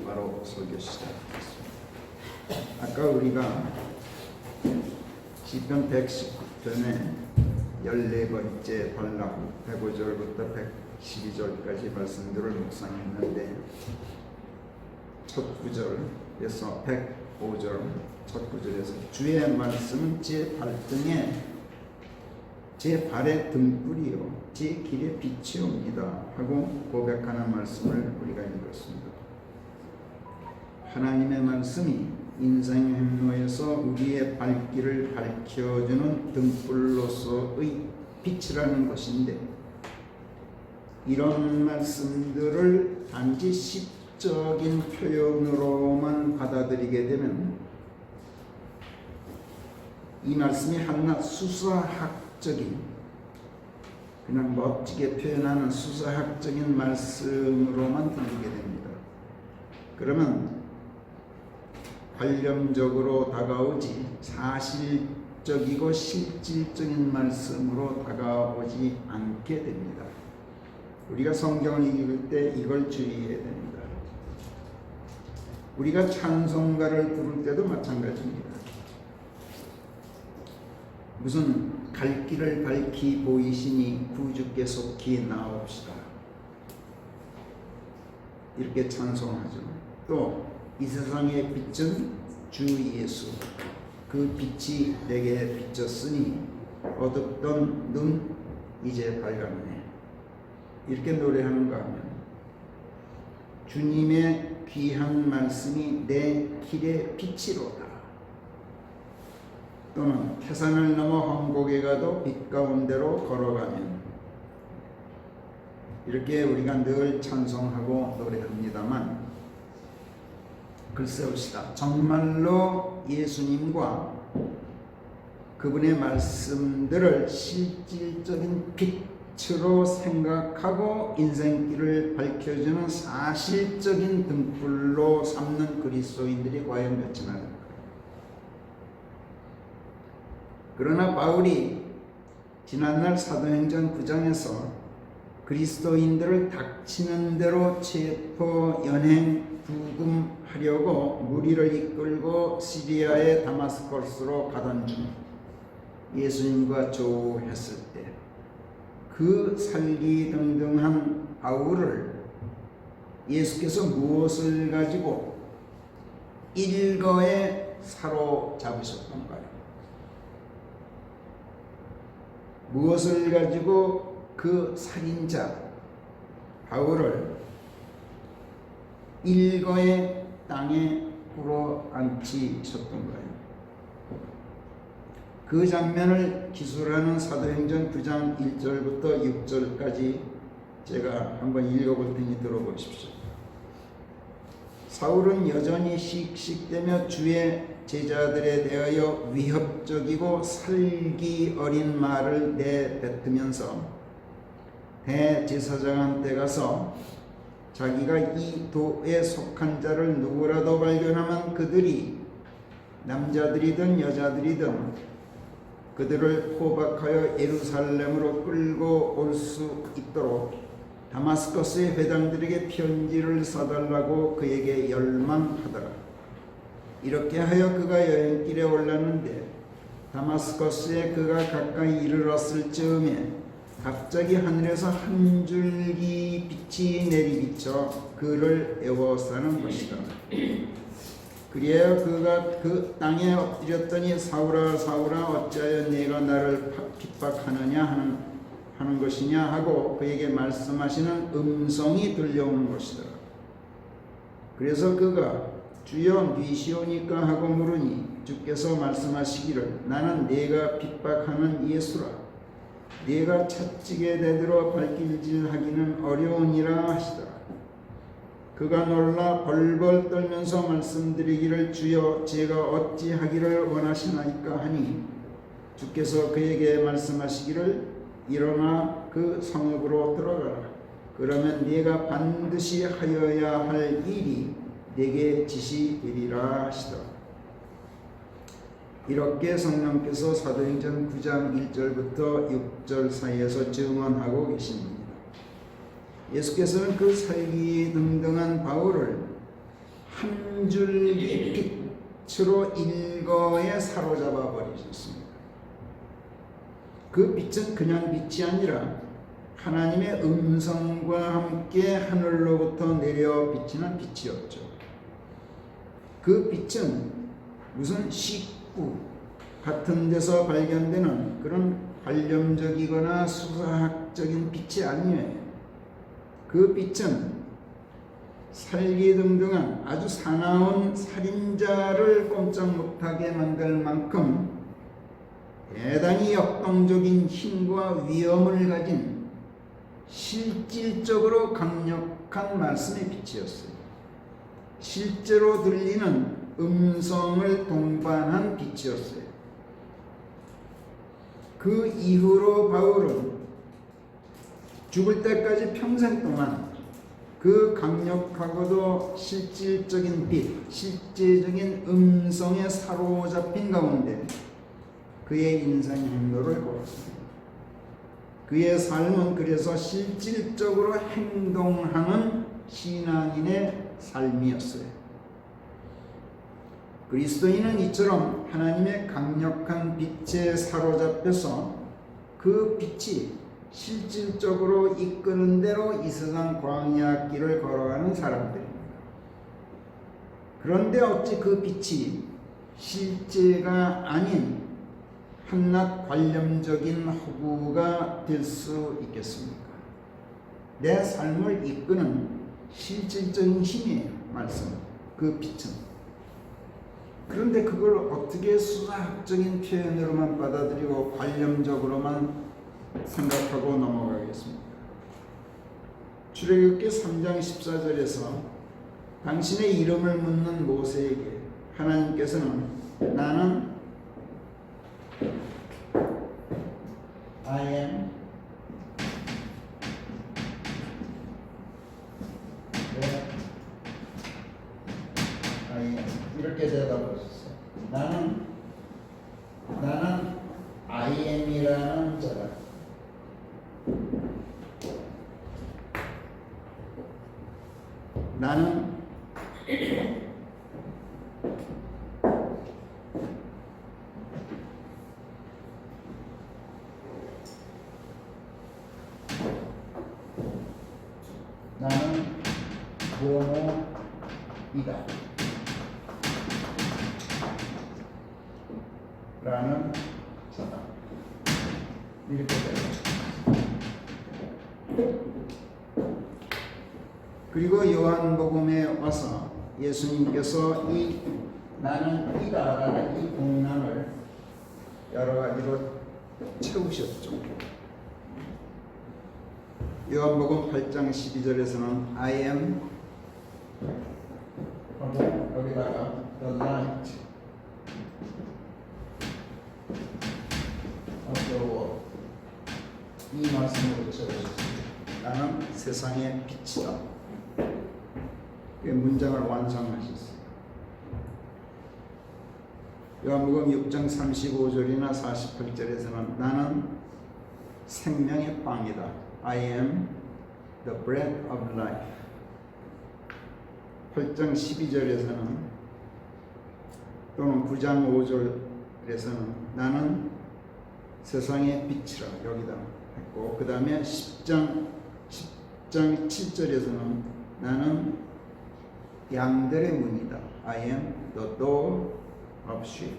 바로 설교 시작하겠습니다. 아까 우리가 시편 119편의 14번째 단락 105절부터 112절까지 말씀들을 묵상했는데, 첫 구절에서 105절 첫 구절에서 주의 말씀은 제 발등에 제 발의 등불이요 제 길의 빛이옵니다 하고 고백하는 말씀을 우리가 읽었습니다. 하나님의 말씀이 인생 행로에서 우리의 발길을 밝혀주는 등불로서의 빛이라는 것인데, 이런 말씀들을 단지 시적인 표현으로만 받아들이게 되면 이 말씀이 한낱 수사학적인, 그냥 멋지게 표현하는 수사학적인 말씀으로만 들리게 됩니다. 그러면 관념적으로 다가오지 사실적이고 실질적인 말씀으로 다가오지 않게 됩니다. 우리가 성경을 읽을 때 이걸 주의해야 됩니다. 우리가 찬송가를 부를 때도 마찬가지입니다. 무슨 갈 길을 밝히 보이시니 구주께 속히 나옵시다, 이렇게 찬송하죠. 또 이 세상의 빛은 주 예수, 그 빛이 내게 비쳤으니 어둡던 눈 이제 밝았네, 이렇게 노래하는가 하면 주님의 귀한 말씀이 내 길의 빛이로다, 또는 태산을 넘어 황곡에 가도 빛 가운데로 걸어가면, 이렇게 우리가 늘 찬송하고 노래합니다만, 글쎄옵시다, 정말로 예수님과 그분의 말씀들을 실질적인 빛으로 생각하고 인생길을 밝혀주는 사실적인 등불로 삼는 그리스도인들이 과연 몇이나 될까요? 그러나 바울이 지난날 사도행전 9장에서 그리스도인들을 닥치는 대로 체포, 연행, 부금하려고 무리를 이끌고 시리아의 다마스커스로 가던 중 예수님과 조우했을 때 그 살기등등한 바울을 예수께서 무엇을 가지고 일거에 사로잡으셨던가요? 무엇을 가지고 그 살인자 바울을 일거의 땅에 끌어안히셨던가요? 그 장면을 기술하는 사도행전 9장 1절부터 6절까지 제가 한번 읽어볼 테니 들어보십시오. 사울은 여전히 씩씩대며 주의 제자들에 대하여 위협적이고 살기 어린 말을 내뱉으면서 대제사장한테 가서 자기가 이 도에 속한 자를 누구라도 발견하면 그들이 남자들이든 여자들이든 그들을 포박하여 예루살렘으로 끌고 올 수 있도록 다마스커스의 회당들에게 편지를 써달라고 그에게 열망하더라. 이렇게 하여 그가 여행길에 올랐는데 다마스커스에 그가 가까이 이르렀을 즈음에 갑자기 하늘에서 한 줄기 빛이 내리비쳐 그를 에워싸는 것이다. 그리하여 그가 그 땅에 엎드렸더니 사울아 사울아 어찌하여 네가 나를 핍박하느냐 하는 것이냐 하고 그에게 말씀하시는 음성이 들려오는 것이다. 그래서 그가 주여 니시오니까 하고 물으니 주께서 말씀하시기를 나는 네가 핍박하는 예수라. 네가 채찍에 대들어 발길질하기는 어려우니라 하시더라. 그가 놀라 벌벌 떨면서 말씀드리기를 주여 제가 어찌하기를 원하시나이까 하니 주께서 그에게 말씀하시기를 일어나 그 성읍으로 들어가라. 그러면 네가 반드시 하여야 할 일이 네게 지시되리라 하시더라. 이렇게 성령께서 사도행전 9장 1절부터 6절 사이에서 증언하고 계십니다. 예수께서는 그 살기등등한 바울을 한 줄기 빛으로 일거에 사로잡아 버리셨습니다. 그 빛은 그냥 빛이 아니라 하나님의 음성과 함께 하늘로부터 내려 비치는 빛이었죠. 그 빛은 무슨 식구 같은 데서 발견되는 그런 관념적이거나 수사학적인 빛이 아니에요. 그 빛은 살기등등한 아주 사나운 살인자를 꼼짝 못하게 만들 만큼 대단히 역동적인 힘과 위엄을 가진 실질적으로 강력한 말씀의 빛이었어요. 실제로 들리는 음성을 동반한 빛이었어요. 그 이후로 바울은 죽을 때까지 평생 동안 그 강력하고도 실질적인 빛, 실제적인 음성에 사로잡힌 가운데 그의 인생 행로를 걸었습니다. 그의 삶은 그래서 실질적으로 행동하는 신앙인의 삶이었어요. 그리스도인은 이처럼 하나님의 강력한 빛에 사로잡혀서 그 빛이 실질적으로 이끄는 대로 이 세상 광야 길을 걸어가는 사람들입니다. 그런데 어찌 그 빛이 실제가 아닌 한낱 관념적인 허구가 될 수 있겠습니까? 내 삶을 이끄는 실질적인 힘이에요. 말씀, 그 빛은. 그런데 그걸 어떻게 수사학적인 표현으로만 받아들이고 관념적으로만 생각하고 넘어가겠습니까? 출애굽기 3장 14절에서 당신의 이름을 묻는 모세에게 하나님께서는 나는 I am I am 이렇게 대답하셨어요. 나는 I am이라는 자다. 나는 뭐뭐이다 라는 자다. 이렇게 돼요. 그리고 요한복음에 와서 예수님께서 이 나는 이다라는 이 공란을 여러 가지로 채우셨죠. 요한복음 8장 12절에서는 I am 하고 여기다가 the light of the world 이 말씀으로 채우셨습니다. 나는 세상의 빛이다. 그 문장을 완성하셨어요. 요한복음 6장 35절이나 48절에서는 나는 생명의 빵이다. I am the bread of life. 8장 12절에서는 또는 9장 5절에서는 나는 세상의 빛이라 여기다 했고, 그 다음에 10장 7절에서는 나는 양들의 문이다. I am the door of sheep.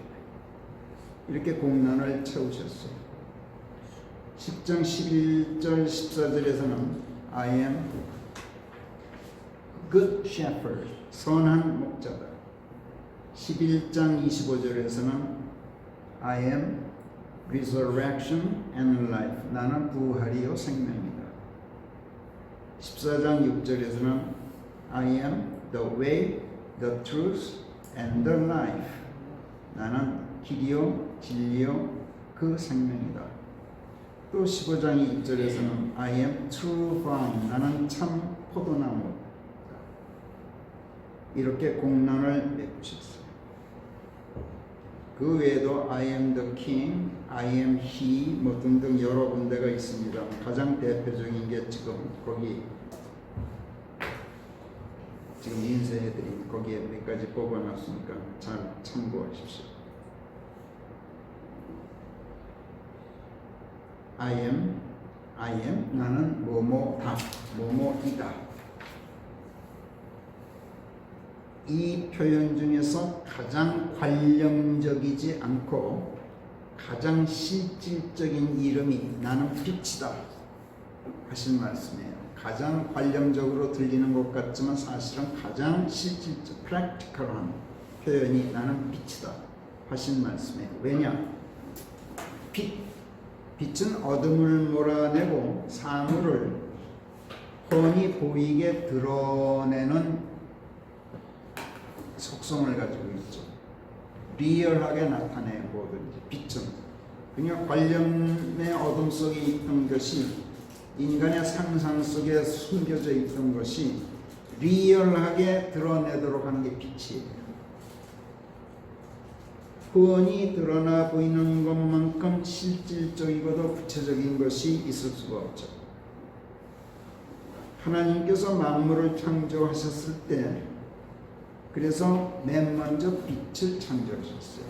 이렇게 공란을 채우셨어요. 10장 11절 14절에서는 I am good shepherd. 선한 목자다. 11장 25절에서는 I am resurrection and life. 나는 부활이요 생명이다. 14장 6절에서는 I am the way, the truth, and the life. 나는 길이요, 진리요, 그 생명이다. 또 15장 2절에서는 I am true vine. 나는 참 포도나무다. 이렇게 공란을 메꾸셨어요. 그 외에도 I am the king, I am he 뭐 등등 여러 군데가 있습니다. 가장 대표적인 게 지금 지금 인쇄해드린 거기에 몇 가지 뽑아놨으니까 잘 참고하십시오. I am 나는 뭐뭐다, 뭐뭐이다. 이 표현 중에서 가장 관념적이지 않고 가장 실질적인 이름이 나는 빛이다 하신 말씀이에요. 가장 관념적으로 들리는 것 같지만 사실은 가장 실질적, 프랙티컬한 표현이 나는 빛이다 하신 말씀이에요. 왜냐? 빛은 어둠을 몰아내고 사물을 훤히 보이게 드러내는 속성을 가지고 있죠. 리얼하게 나타내요. 뭐든지 빛은 그냥 관념의 어둠 속에 있던 것이, 인간의 상상 속에 숨겨져 있던 것이 리얼하게 드러내도록 하는 게 빛이에요. 훤히 드러나 보이는 것만큼 실질적이고도 구체적인 것이 있을 수가 없죠. 하나님께서 만물을 창조하셨을 때 그래서 맨 먼저 빛을 창조하셨어요.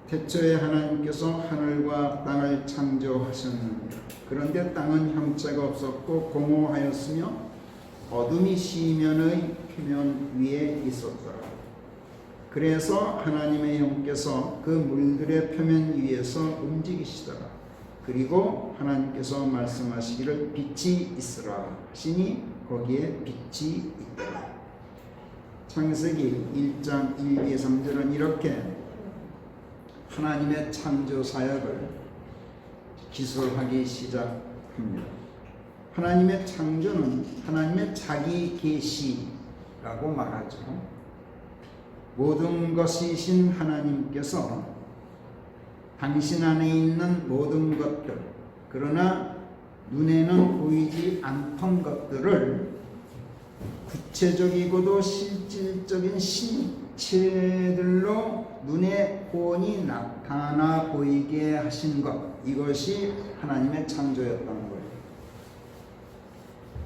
태초에 하나님께서 하늘과 땅을 창조하셨는데, 그런데 땅은 형체가 없었고 공허하였으며 어둠이 시면의 표면 위에 있었더라. 그래서 하나님의 영께서 그 물들의 표면 위에서 움직이시더라. 그리고 하나님께서 말씀하시기를 빛이 있으라 하시니 거기에 빛이 있더라. 창세기 1장 1, 2, 3절은 이렇게 하나님의 창조 사역을 기술하기 시작합니다. 하나님의 창조는 하나님의 자기 계시라고 말하죠. 모든 것이신 하나님께서 당신 안에 있는 모든 것들, 그러나 눈에는 보이지 않던 것들을 구체적이고도 실질적인 신체들로 눈에 훤히 나타나 보이게 하신 것, 이것이 하나님의 창조였던 거예요.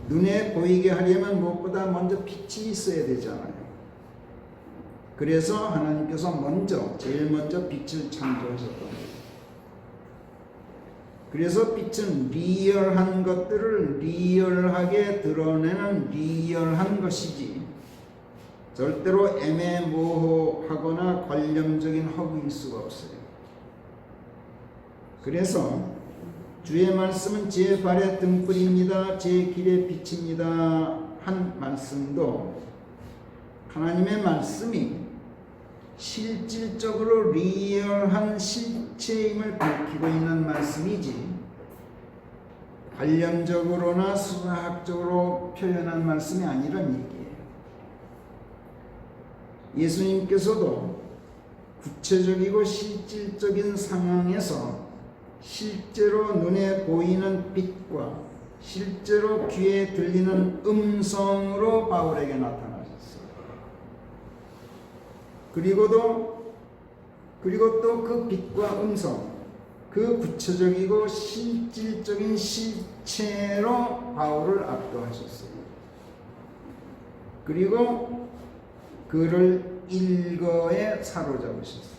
눈에 보이게 하려면 무엇보다 먼저 빛이 있어야 되잖아요. 그래서 하나님께서 제일 먼저 빛을 창조하셨던 거예요. 그래서 빛은 리얼한 것들을 리얼하게 드러내는 리얼한 것이지 절대로 애매모호하거나 관념적인 허구일 수가 없어요. 그래서 주의 말씀은 제 발의 등불입니다, 제 길의 빛입니다 한 말씀도 하나님의 말씀이 실질적으로 리얼한 실체임을 밝히고 있는 말씀이지 관념적으로나 수학적으로 표현한 말씀이 아니란 얘기예요. 예수님께서도 구체적이고 실질적인 상황에서 실제로 눈에 보이는 빛과 실제로 귀에 들리는 음성으로 바울에게 나타나셨어요. 그리고 또 그 빛과 음성, 그 구체적이고 실질적인 실체로 바울을 압도하셨어요. 그리고 그를 일거에 사로잡으셨어요.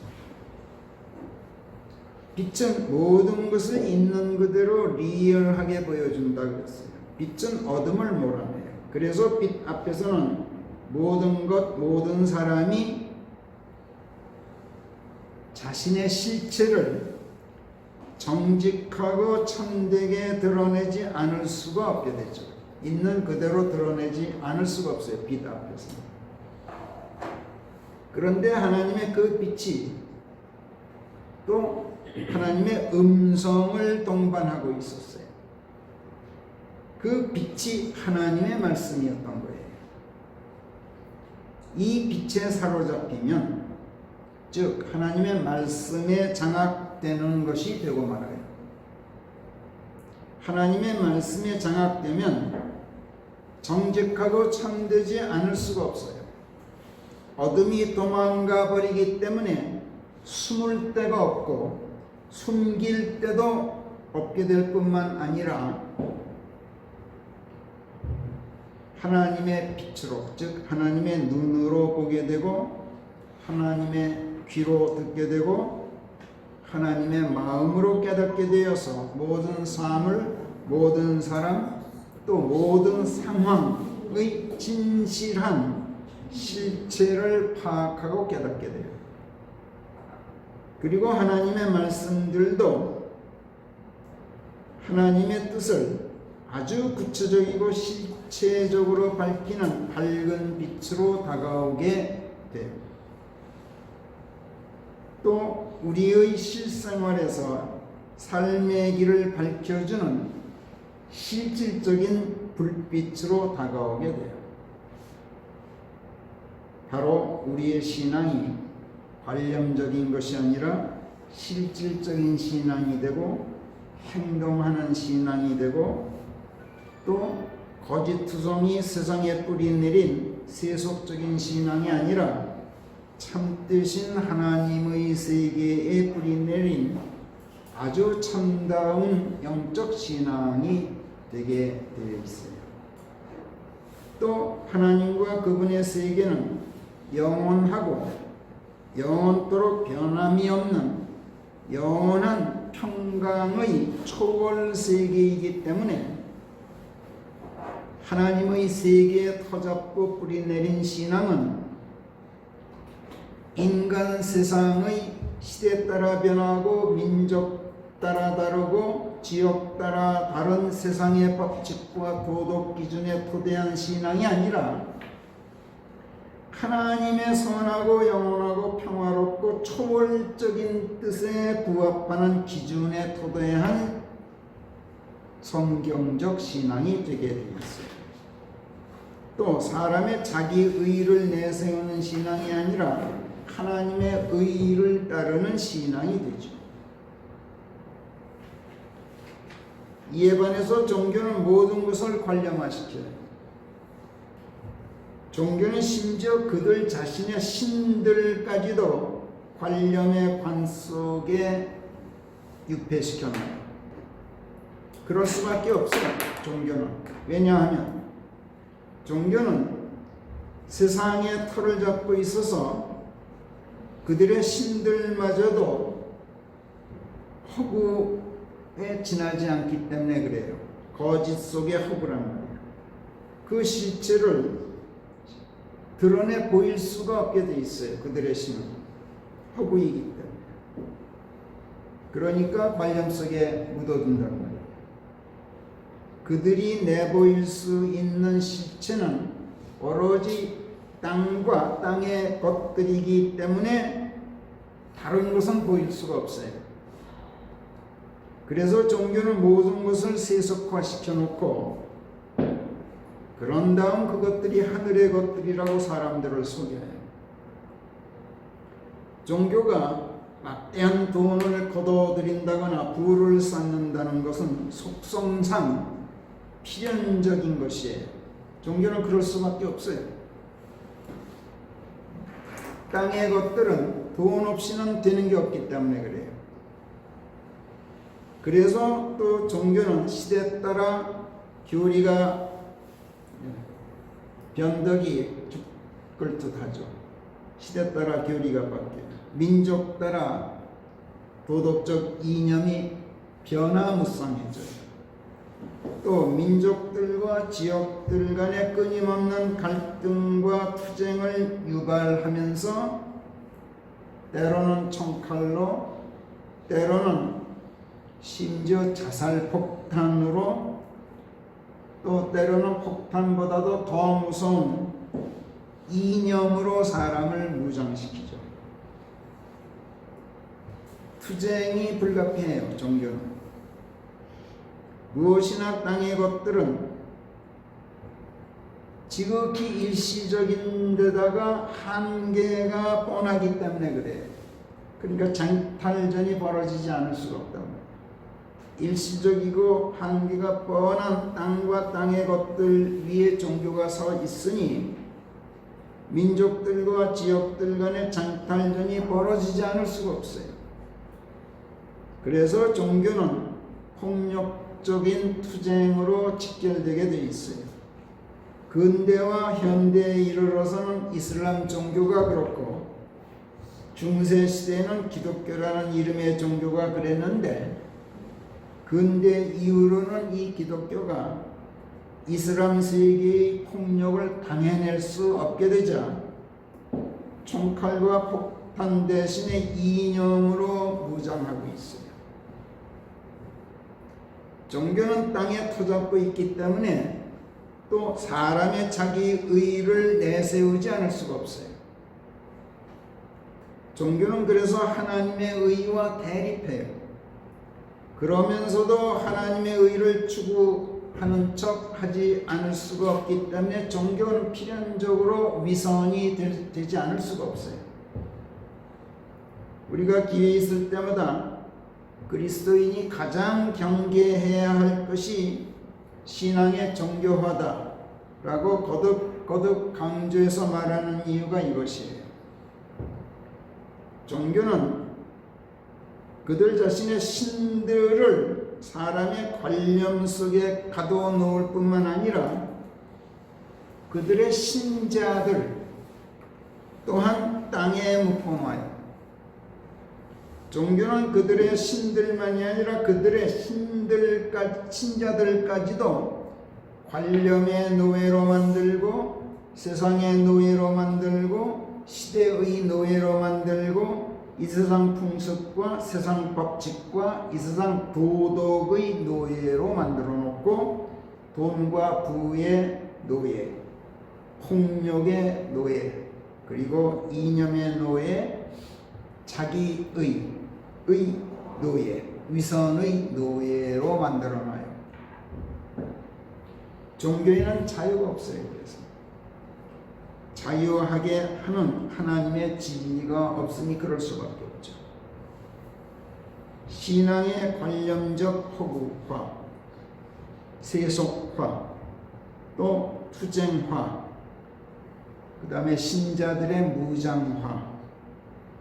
빛은 모든 것을 있는 그대로 리얼하게 보여준다고 했어요. 빛은 어둠을 몰아내요. 그래서 빛 앞에서는 모든 것, 모든 사람이 자신의 실체를 정직하고 참되게 드러내지 않을 수가 없게 되죠. 있는 그대로 드러내지 않을 수가 없어요. 빛 앞에서. 그런데 하나님의 그 빛이 또 하나님의 음성을 동반하고 있었어요. 그 빛이 하나님의 말씀이었던 거예요. 이 빛에 사로잡히면 즉 하나님의 말씀에 장악되는 것이 되고 말아요. 하나님의 말씀에 장악되면 정직하고 참되지 않을 수가 없어요. 어둠이 도망가 버리기 때문에 숨을 데가 없고 숨길 데도 없게 될 뿐만 아니라 하나님의 빛으로, 즉 하나님의 눈으로 보게 되고 하나님의 귀로 듣게 되고 하나님의 마음으로 깨닫게 되어서 모든 삶을, 모든 사람, 또 모든 상황의 진실한 실체를 파악하고 깨닫게 돼요. 그리고 하나님의 말씀들도 하나님의 뜻을 아주 구체적이고 실체적으로 밝히는 밝은 빛으로 다가오게 돼요. 또 우리의 실생활에서 삶의 길을 밝혀주는 실질적인 불빛으로 다가오게 돼요. 바로 우리의 신앙이 관념적인 것이 아니라 실질적인 신앙이 되고 행동하는 신앙이 되고 또 거짓투성이 세상에 뿌리내린 세속적인 신앙이 아니라 참되신 하나님의 세계에 뿌리내린 아주 참다운 영적 신앙이 되게 되어 있어요. 또 하나님과 그분의 세계는 영원하고 영원토록 변함이 없는 영원한 평강의 초월 세계이기 때문에 하나님의 세계에 터잡고 뿌리내린 신앙은 인간 세상의 시대 따라 변하고 민족 따라 다르고 지역 따라 다른 세상의 법칙과 도덕 기준에 토대한 신앙이 아니라 하나님의 선하고 영원하고 평화롭고 초월적인 뜻에 부합하는 기준에 토대한 성경적 신앙이 되게 되었어요. 또 사람의 자기 의를 내세우는 신앙이 아니라 하나님의 의를 따르는 신앙이 되죠. 이에 반해서 종교는 모든 것을 관념화시켜요. 종교는 심지어 그들 자신의 신들까지도 관념의 관 속에 유폐시켜놔요. 그럴 수밖에 없어요. 종교는. 왜냐하면 종교는 세상에 털을 잡고 있어서 그들의 신들마저도 허구에 지나지 않기 때문에 그래요. 거짓 속의 허구란 말이에요. 그 실체를 드러내 보일 수가 없게 돼 있어요. 그들의 신은 허구이기 때문에. 그러니까 관념 속에 묻어둔단 말이에요. 그들이 내보일 수 있는 실체는 오로지 땅과 땅의 것들이기 때문에 다른 것은 보일 수가 없어요. 그래서 종교는 모든 것을 세속화시켜 놓고 그런 다음 그것들이 하늘의 것들이라고 사람들을 속여요. 종교가 막대한 돈을 거둬들인다거나 부를 쌓는다는 것은 속성상 필연적인 것이에요. 종교는 그럴 수밖에 없어요. 땅의 것들은 돈 없이는 되는 게 없기 때문에 그래요. 그래서 또 종교는 시대에 따라 교리가 변덕이 죽을 듯하죠. 시대 따라 교리가 바뀌어요. 민족 따라 도덕적 이념이 변화무쌍해져요. 또 민족들과 지역들 간의 끊임없는 갈등과 투쟁을 유발하면서 때로는 총칼로, 때로는 심지어 자살 폭탄으로, 또 때로는 폭탄보다도 더 무서운 이념으로 사람을 무장시키죠. 투쟁이 불가피해요. 종교는. 무엇이나 땅의 것들은 지극히 일시적인 데다가 한계가 뻔하기 때문에 그래요. 그러니까 장탈전이 벌어지지 않을 수가 없다. 일시적이고 한계가 뻔한 땅과 땅의 것들 위에 종교가 서 있으니 민족들과 지역들 간의 장탈전이 벌어지지 않을 수가 없어요. 그래서 종교는 폭력적인 투쟁으로 직결되게 돼 있어요. 근대와 현대에 이르러서는 이슬람 종교가 그렇고 중세 시대에는 기독교라는 이름의 종교가 그랬는데 근대 이후로는 이 기독교가 이슬람 세계의 폭력을 당해낼 수 없게 되자 총칼과 폭탄 대신에 이념으로 무장하고 있어요. 종교는 땅에 터잡고 있기 때문에 또 사람의 자기 의를 내세우지 않을 수가 없어요. 종교는 그래서 하나님의 의와 대립해요. 그러면서도 하나님의 의를 추구하는 척 하지 않을 수가 없기 때문에 종교는 필연적으로 위선이 되지 않을 수가 없어요. 우리가 기회 있을 때마다 그리스도인이 가장 경계해야 할 것이 신앙의 정교화다라고 거듭 강조해서 말하는 이유가 이것이에요. 종교는 그들 자신의 신들을 사람의 관념 속에 가둬놓을 뿐만 아니라 그들의 신자들 또한 땅에 묻어놔요. 종교는 그들의 신들만이 아니라 그들의 신자들까지도 관념의 노예로 만들고 세상의 노예로 만들고 시대의 노예로 만들고 이 세상 풍습과 세상 법칙과 이 세상 도덕의 노예로 만들어 놓고 돈과 부의 노예, 폭력의 노예, 그리고 이념의 노예, 자기의 노예, 위선의 노예로 만들어놔요. 종교에는 자유가 없어요. 그래서 자유하게 하는 하나님의 진리가 없으니 그럴 수밖에 없죠. 신앙의 관념적 허구화, 세속화, 또 투쟁화, 그 다음에 신자들의 무장화,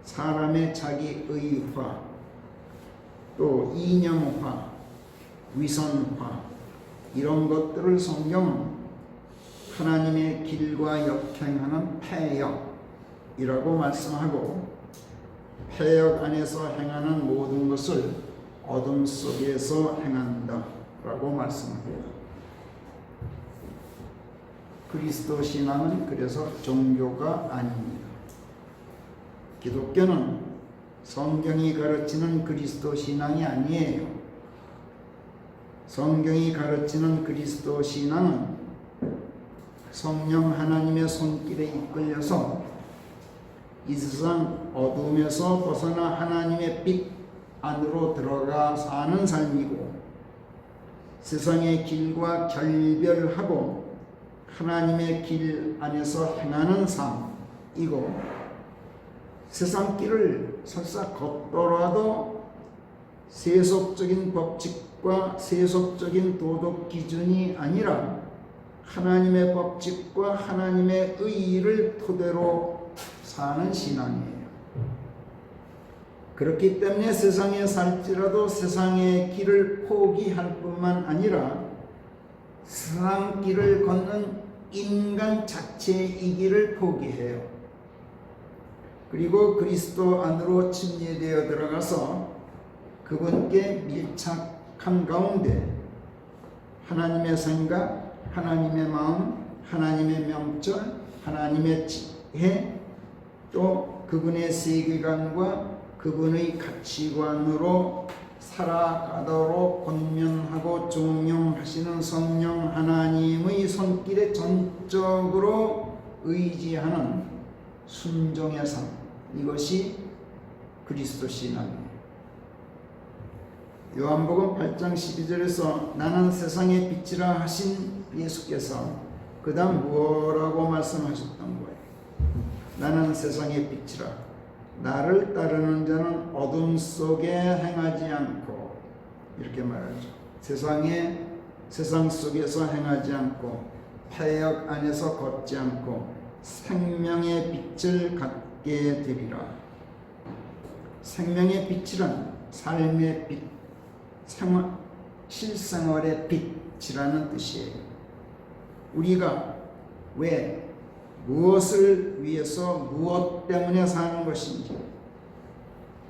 사람의 자기의화, 또 이념화, 위선화, 이런 것들을 성경은 하나님의 길과 역행하는 패역이라고 말씀하고 패역 안에서 행하는 모든 것을 어둠 속에서 행한다라고 말씀합니다. 그리스도 신앙은 그래서 종교가 아닙니다. 기독교는 성경이 가르치는 그리스도 신앙이 아니에요. 성경이 가르치는 그리스도 신앙은 성령 하나님의 손길에 이끌려서 이 세상 어둠에서 벗어나 하나님의 빛 안으로 들어가 사는 삶이고 세상의 길과 결별하고 하나님의 길 안에서 행하는 삶이고 세상 길을 설사 걷더라도 세속적인 법칙과 세속적인 도덕 기준이 아니라 하나님의 법칙과 하나님의 의의를 토대로 사는 신앙이에요. 그렇기 때문에 세상에 살지라도 세상의 길을 포기할 뿐만 아니라 세상 길을 걷는 인간 자체의 길을 포기해요. 그리고 그리스도 안으로 침례되어 들어가서 그분께 밀착한 가운데 하나님의 생각, 하나님의 마음, 하나님의 명절, 하나님의 지혜, 또 그분의 세계관과 그분의 가치관으로 살아가도록 권면하고 종용하시는 성령 하나님의 손길에 전적으로 의지하는 순종의 삶, 이것이 그리스도 신앙이에요. 요한복음 8장 12절에서 나는 세상의 빛이라 하신 예수께서 그 다음 뭐라고 말씀하셨던 거예요? 나는 세상의 빛이라, 나를 따르는 자는 어둠 속에 행하지 않고, 이렇게 말하죠. 세상 속에서 행하지 않고 패역 안에서 걷지 않고 생명의 빛을 갖게 되리라. 생명의 빛이란 삶의 빛, 실생활의 빛이라는 뜻이에요. 우리가 왜, 무엇을 위해서, 무엇 때문에 사는 것인지,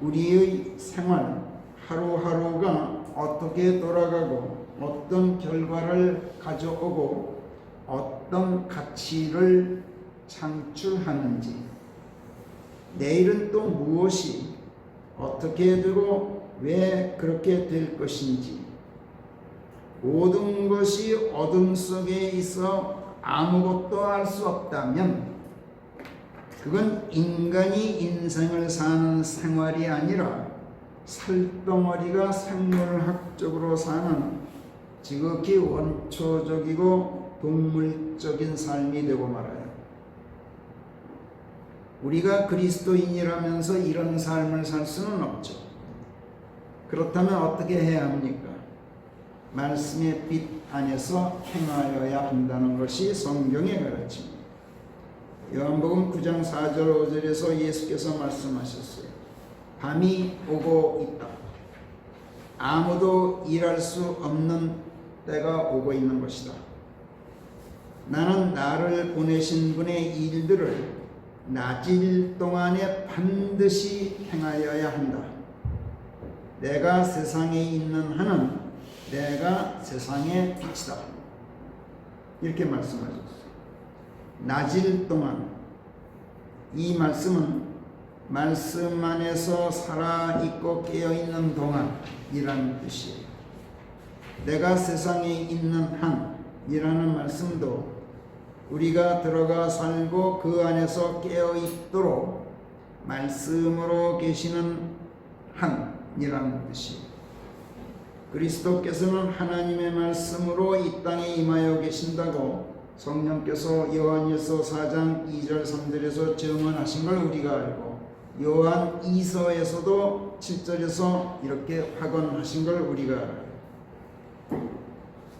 우리의 생활, 하루하루가 어떻게 돌아가고 어떤 결과를 가져오고 어떤 가치를 창출하는지, 내일은 또 무엇이 어떻게 되고 왜 그렇게 될 것인지, 모든 것이 어둠 속에 있어 아무것도 알 수 없다면 그건 인간이 인생을 사는 생활이 아니라 살덩어리가 생물학적으로 사는 지극히 원초적이고 동물적인 삶이 되고 말아요. 우리가 그리스도인이라면서 이런 삶을 살 수는 없죠. 그렇다면 어떻게 해야 합니까? 말씀의 빛 안에서 행하여야 한다는 것이 성경의 가르침입니다. 요한복음 9장 4절 5절에서 예수께서 말씀하셨어요. 밤이 오고 있다. 아무도 일할 수 없는 때가 오고 있는 것이다. 나는 나를 보내신 분의 일들을 낮일 동안에 반드시 행하여야 한다. 내가 세상에 있는 한은 내가 세상의 빛이다. 이렇게 말씀하셨어요. 낮일 동안, 이 말씀은 말씀 안에서 살아있고 깨어있는 동안이라는 뜻이에요. 내가 세상에 있는 한이라는 말씀도 우리가 들어가 살고 그 안에서 깨어있도록 말씀으로 계시는 한이라는 뜻이에요. 그리스도께서는 하나님의 말씀으로 이 땅에 임하여 계신다고 성령께서 요한일서 4장 2절 3절에서 증언하신 걸 우리가 알고, 요한 2서에서도 7절에서 이렇게 확언하신 걸 우리가 알아요.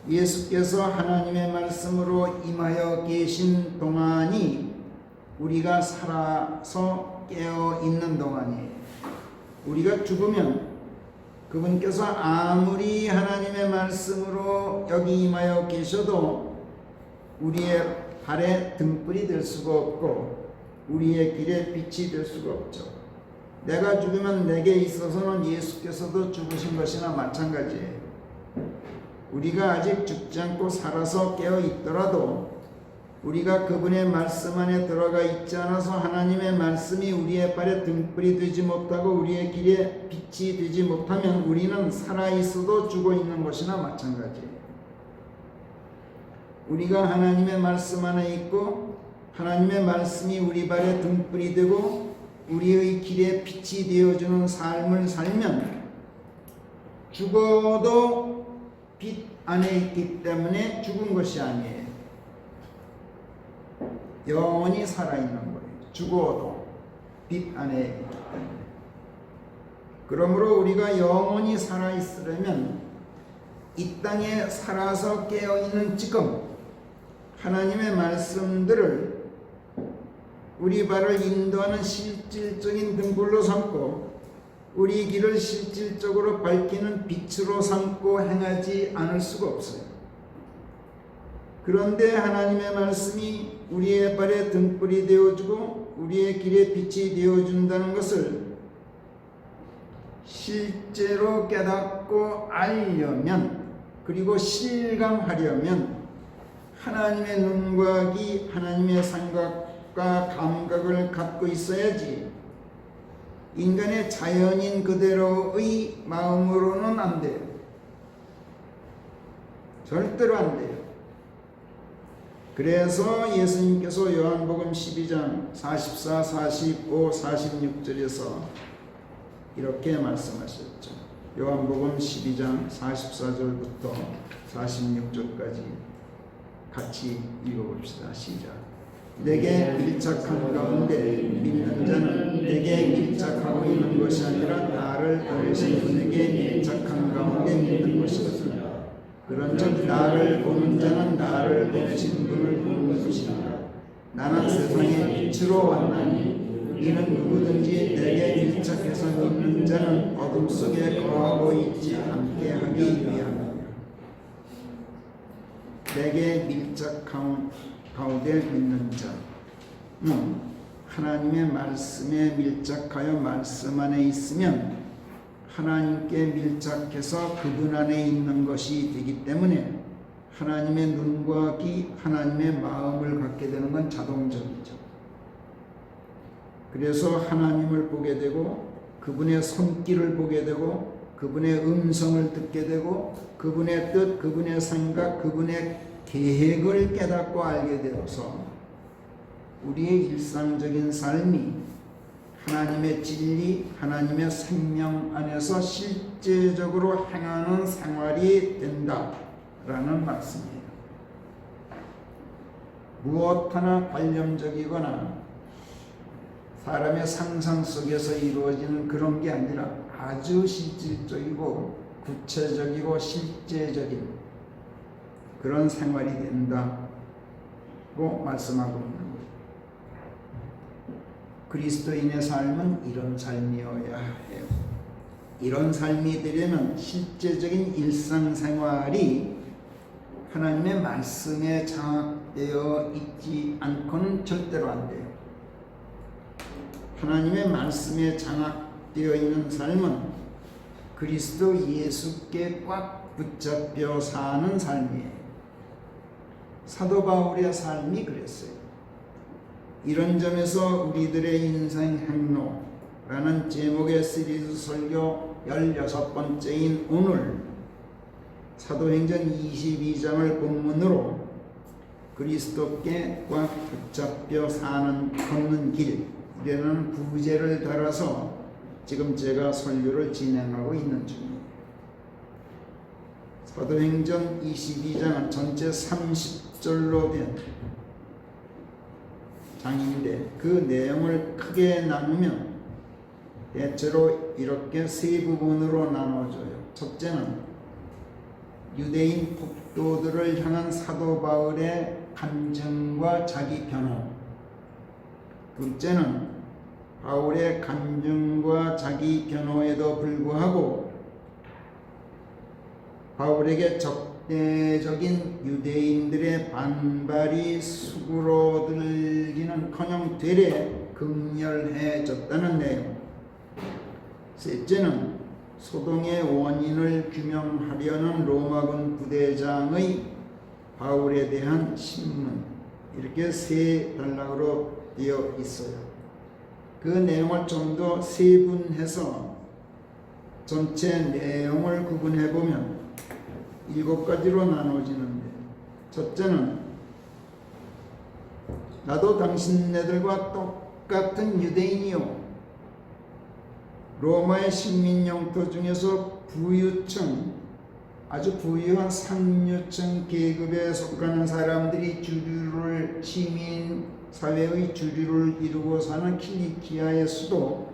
예수께서 하나님의 말씀으로 임하여 계신 동안이 우리가 살아서 깨어 있는 동안이에요. 우리가 죽으면 그분께서 아무리 하나님의 말씀으로 여기 임하여 계셔도 우리의 발에 등불이 될 수가 없고 우리의 길에 빛이 될 수가 없죠. 내가 죽으면 내게 있어서는 예수께서도 죽으신 것이나 마찬가지예요. 우리가 아직 죽지 않고 살아서 깨어 있더라도 우리가 그분의 말씀 안에 들어가 있지 않아서 하나님의 말씀이 우리의 발에 등불이 되지 못하고 우리의 길에 빛이 되지 못하면 우리는 살아있어도 죽어 있는 것이나 마찬가지예요. 우리가 하나님의 말씀 안에 있고 하나님의 말씀이 우리 발에 등불이 되고 우리의 길에 빛이 되어주는 삶을 살면 죽어도 빛 안에 있기 때문에 죽은 것이 아니에요. 영원히 살아있는 거예요. 죽어도 빛 안에 있기 때문에. 그러므로 우리가 영원히 살아있으려면 이 땅에 살아서 깨어있는 지금 하나님의 말씀들을 우리 발을 인도하는 실질적인 등불로 삼고 우리 길을 실질적으로 밝히는 빛으로 삼고 행하지 않을 수가 없어요. 그런데 하나님의 말씀이 우리의 발에 등불이 되어주고 우리의 길에 빛이 되어준다는 것을 실제로 깨닫고 알려면, 그리고 실감하려면 하나님의 눈과 귀, 하나님의 생각과 감각을 갖고 있어야지 인간의 자연인 그대로의 마음으로는 안 돼요. 절대로 안 돼요. 그래서 예수님께서 요한복음 12장 44, 45, 46절에서 이렇게 말씀하셨죠. 요한복음 12장 44절부터 46절까지 같이 읽어봅시다. 시작. 내게 밀착한 가운데 믿는 자는 내게 밀착하고 있는 것이 아니라 나를 보내신 분에게 밀착한 가운데 믿는 것이다. 그런즉 나를 보는 자는 나를 보내신 분을 보는 것이다. 나는 세상의 빛으로 왔나니 이는 누구든지 내게 밀착해서 믿는 자는 어둠 속에 거하고 있지 않게 하기 위함이다. 내게 밀착한 가운데 믿는 자, 하나님의 말씀에 밀착하여 말씀 안에 있으면 하나님께 밀착해서 그분 안에 있는 것이 되기 때문에 하나님의 눈과 귀, 하나님의 마음을 갖게 되는 건 자동적이죠. 그래서 하나님을 보게 되고 그분의 손길을 보게 되고 그분의 음성을 듣게 되고 그분의 뜻, 그분의 생각, 그분의 계획을 깨닫고 알게 되어서 우리의 일상적인 삶이 하나님의 진리, 하나님의 생명 안에서 실제적으로 행하는 생활이 된다라는 말씀이에요. 무엇 하나 관념적이거나 사람의 상상 속에서 이루어지는 그런 게 아니라 아주 실질적이고 구체적이고 실제적인 그런 생활이 된다고 말씀하고 있는 거예요. 그리스도인의 삶은 이런 삶이어야 해요. 이런 삶이 되려면 실제적인 일상생활이 하나님의 말씀에 장악되어 있지 않고는 절대로 안 돼요. 하나님의 말씀에 장악되어 있는 삶은 그리스도 예수께 꽉 붙잡혀 사는 삶이에요. 사도 바울의 삶이 그랬어요. 이런 점에서 우리들의 인생 행로라는 제목의 시리즈 설교 16번째인 오늘 사도행전 22장을 본문으로 그리스도께 꽉 붙잡혀 사는 걷는 길이라는 부제를 달아서 지금 제가 설교를 진행하고 있는 중입니다. 사도행전 22장은 전체 30절로 된 장인데 그 내용을 크게 나누면 대체로 이렇게 세 부분으로 나눠져요. 첫째는 유대인 폭도들을 향한 사도 바울의 간증과 자기 변호. 둘째는 바울의 간증과 자기 변호에도 불구하고 바울에게 적대적인 유대인들의 반발이 수그러들기는커녕 되레 극렬해졌다는 내용. 셋째는 소동의 원인을 규명하려는 로마군 부대장의 바울에 대한 신문. 이렇게 세 단락으로 되어 있어요. 그 내용을 좀 더 세분해서 전체 내용을 구분해 보면 7가지로 나눠지는데, 첫째는 나도 당신네들과 똑같은 유대인이요, 로마의 식민 영토 중에서 부유층, 아주 부유한 상류층 계급에 속하는 사람들이 주류를, 시민 사회의 주류를 이루고 사는 킬리키아의 수도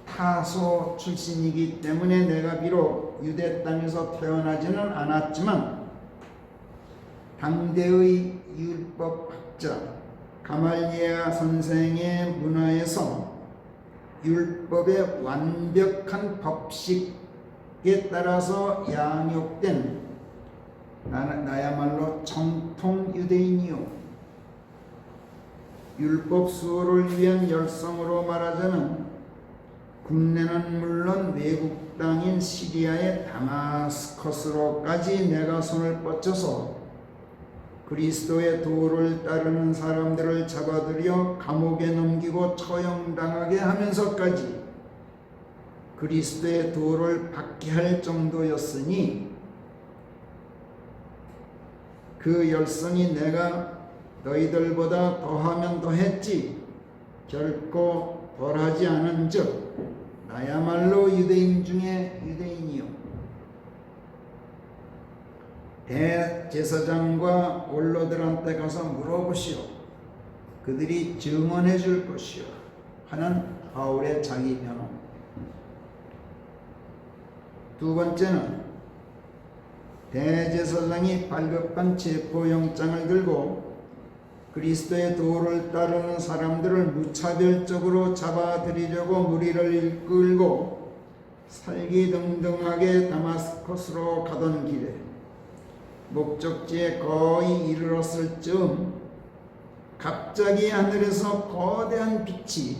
타소 출신이기 때문에 내가 비록 유대 땅에서 태어나지는 않았지만 당대의 율법학자 가말리아 선생의 문화에서 율법의 완벽한 법식에 따라서 양육된 나야말로 정통 유대인이요, 율법 수호를 위한 열성으로 말하자면 국내는 물론 외국 땅인 시리아의 다마스커스로까지 내가 손을 뻗쳐서 그리스도의 도를 따르는 사람들을 잡아들여 감옥에 넘기고 처형당하게 하면서까지 그리스도의 도를 받게 할 정도였으니 그 열성이 내가 너희들보다 더하면 더했지 결코 덜하지 않은 즉 나야말로 유대인 중에 유대인이요, 대제사장과 원로들한테 가서 물어보시오, 그들이 증언해 줄 것이요 하는 바울의 자기 변호. 두 번째는 대제사장이 발급한 체포영장을 들고 그리스도의 도를 따르는 사람들을 무차별적으로 잡아들이려고 무리를 이끌고 살기등등하게 다마스커스로 가던 길에 목적지에 거의 이르렀을 즈음 갑자기 하늘에서 거대한 빛이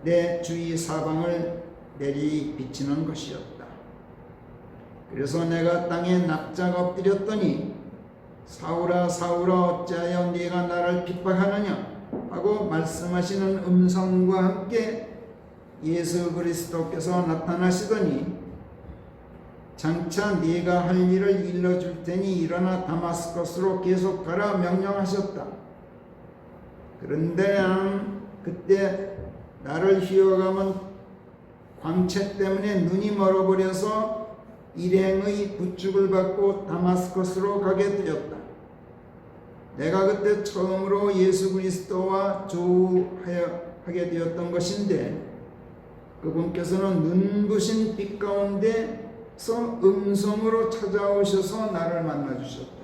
내 주위 사방을 내리 비치는 것이었다. 그래서 내가 땅에 납작 엎드렸더니 사울아 사울아 어찌하여 네가 나를 핍박하느냐 하고 말씀하시는 음성과 함께 예수 그리스도께서 나타나시더니 장차 네가 할 일을 일러줄 테니 일어나 다마스커스로 계속 가라 명령하셨다. 그런데 나는 그때 나를 휘어감은 광채 때문에 눈이 멀어버려서 일행의 부축을 받고 다마스커스로 가게 되었다. 내가 그때 처음으로 예수 그리스도와 조우하게 되었던 것인데 그분께서는 눈부신 빛 가운데서 음성으로 찾아오셔서 나를 만나주셨다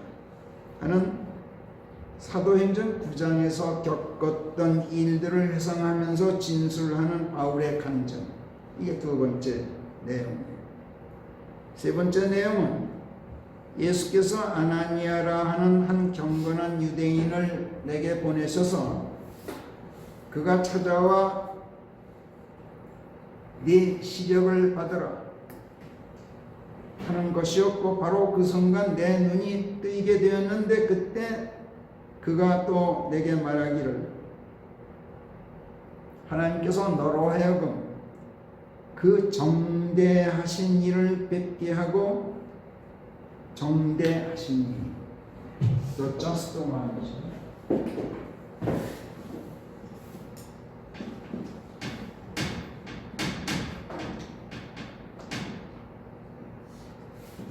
하는 사도행전 9장에서 겪었던 일들을 회상하면서 진술하는 바울의 간증. 이게 두 번째 내용이에요. 세 번째 내용은 예수께서 아나니아라 하는 한 경건한 유대인을 내게 보내셔서 그가 찾아와 네 시력을 받으라 하는 것이었고 바로 그 순간 내 눈이 뜨이게 되었는데 그때 그가 또 내게 말하기를 하나님께서 너로 하여금 그 정대하신 일을 뵙게 하고 정대하신 일 The just one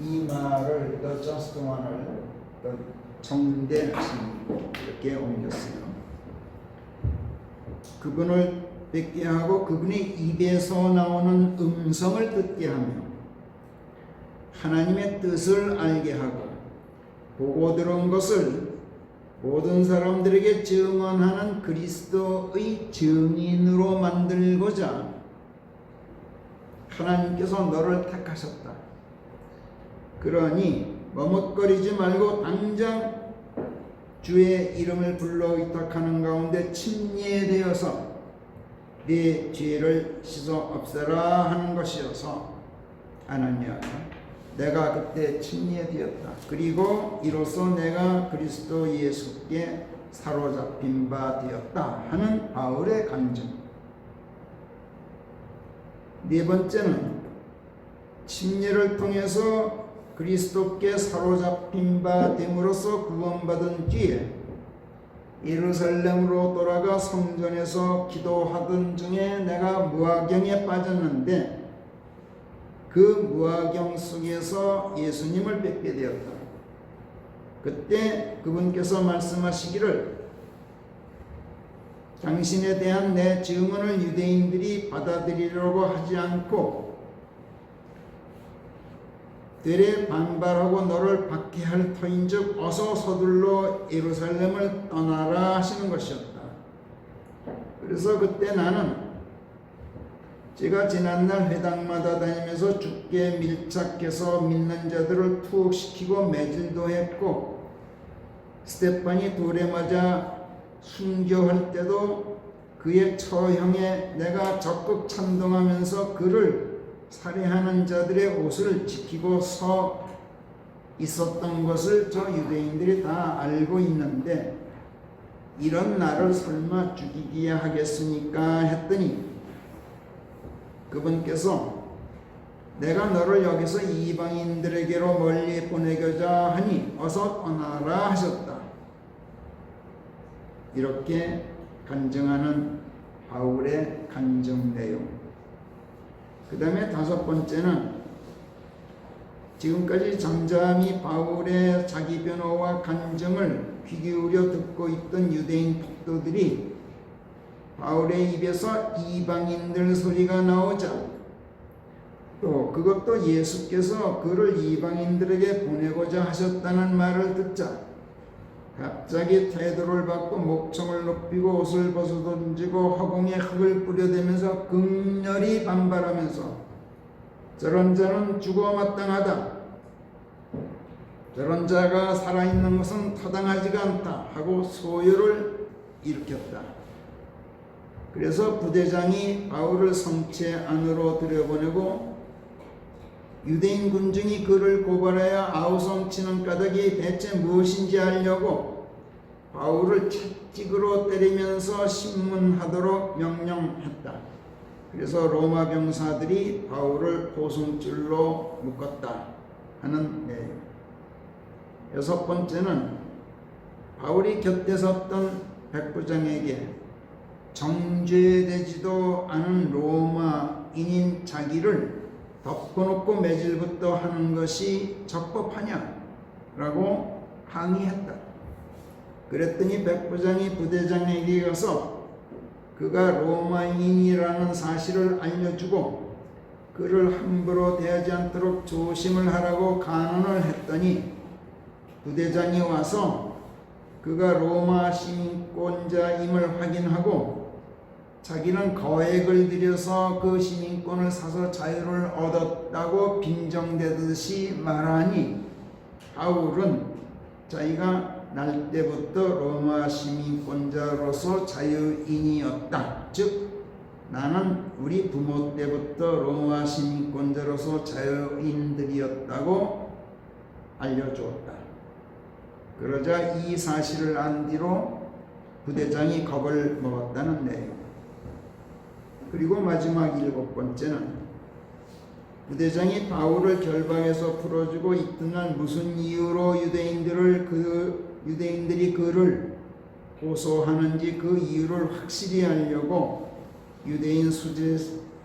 이 말을 The just one을 정대하신 이렇게 옮겼어요. 그분을 뵙게 하고 그분의 입에서 나오는 음성을 듣게 하며 하나님의 뜻을 알게 하고 보고 들은 것을 모든 사람들에게 증언하는 그리스도의 증인으로 만들고자 하나님께서 너를 택하셨다. 그러니 머뭇거리지 말고 당장 주의 이름을 불러 의탁하는 가운데 침례되어서 네 죄를 씻어 없애라 하는 것이어서 아나니아가 내가 그때 침례되었다. 그리고 이로써 내가 그리스도 예수께 사로잡힌 바 되었다 하는 바울의 간증. 네 번째는 침례를 통해서 그리스도께 사로잡힌 바 됨으로써 구원받은 뒤에 예루살렘으로 돌아가 성전에서 기도하던 중에 내가 무화경에 빠졌는데 그 무화경 속에서 예수님을 뵙게 되었다. 그때 그분께서 말씀하시기를 당신에 대한 내 증언을 유대인들이 받아들이려고 하지 않고 되레 반발하고 너를 박해할 터인즉 어서 서둘러 예루살렘을 떠나라 하시는 것이었다. 그래서 그때 나는 제가 지난날 회당마다 다니면서 주께 밀착해서 믿는 자들을 투옥시키고 매질도 했고 스데반이 돌에 맞아 순교할 때도 그의 처형에 내가 적극 찬동하면서 그를 살해하는 자들의 옷을 지키고 서 있었던 것을 저 유대인들이 다 알고 있는데 이런 나를 설마 죽이기에 하겠습니까? 했더니 그분께서 내가 너를 여기서 이방인들에게로 멀리 보내고자 하니 어서 떠나라 하셨다. 이렇게 간증하는 바울의 간증 내용. 그 다음에 다섯 번째는 지금까지 잠잠히 바울의 자기 변호와 간증을 귀 기울여 듣고 있던 유대인 폭도들이 바울의 입에서 이방인들 소리가 나오자 또 그것도 예수께서 그를 이방인들에게 보내고자 하셨다는 말을 듣자 갑자기 태도를 바꿔 목청을 높이고 옷을 벗어던지고 허공에 흙을 뿌려대면서 극렬히 반발하면서 저런 자는 죽어 마땅하다. 저런 자가 살아있는 것은 타당하지가 않다 하고 소요를 일으켰다. 그래서 부대장이 바울을 성체 안으로 들여보내고 유대인 군중이 그를 고발하여 아우성치는 까닭이 대체 무엇인지 알려고 바울을 채찍으로 때리면서 신문하도록 명령했다. 그래서 로마 병사들이 바울을 고승줄로 묶었다 하는 내용. 여섯 번째는 바울이 곁에 섰던 백부장에게 정죄되지도 않은 로마인인 자기를 덮어놓고 매질부터 하는 것이 적법하냐라고 항의했다. 그랬더니 백부장이 부대장에게 가서 그가 로마인이라는 사실을 알려주고 그를 함부로 대하지 않도록 조심을 하라고 간언을 했더니 부대장이 와서 그가 로마 시민권자임을 확인하고 자기는 거액을 들여서 그 시민권을 사서 자유를 얻었다고 빈정대듯이 말하니 바울은 자기가 날 때부터 로마 시민권자로서 자유인이었다. 즉 나는 우리 부모 때부터 로마 시민권자로서 자유인들이었다고 알려주었다. 그러자 이 사실을 안 뒤로 부대장이 겁을 먹었다는 내용. 그리고 마지막 일곱 번째는 부대장이 바울을 결박에서 풀어주고 이튿날 무슨 이유로 유대인들이 그를 고소하는지 그 이유를 확실히 알려고 유대인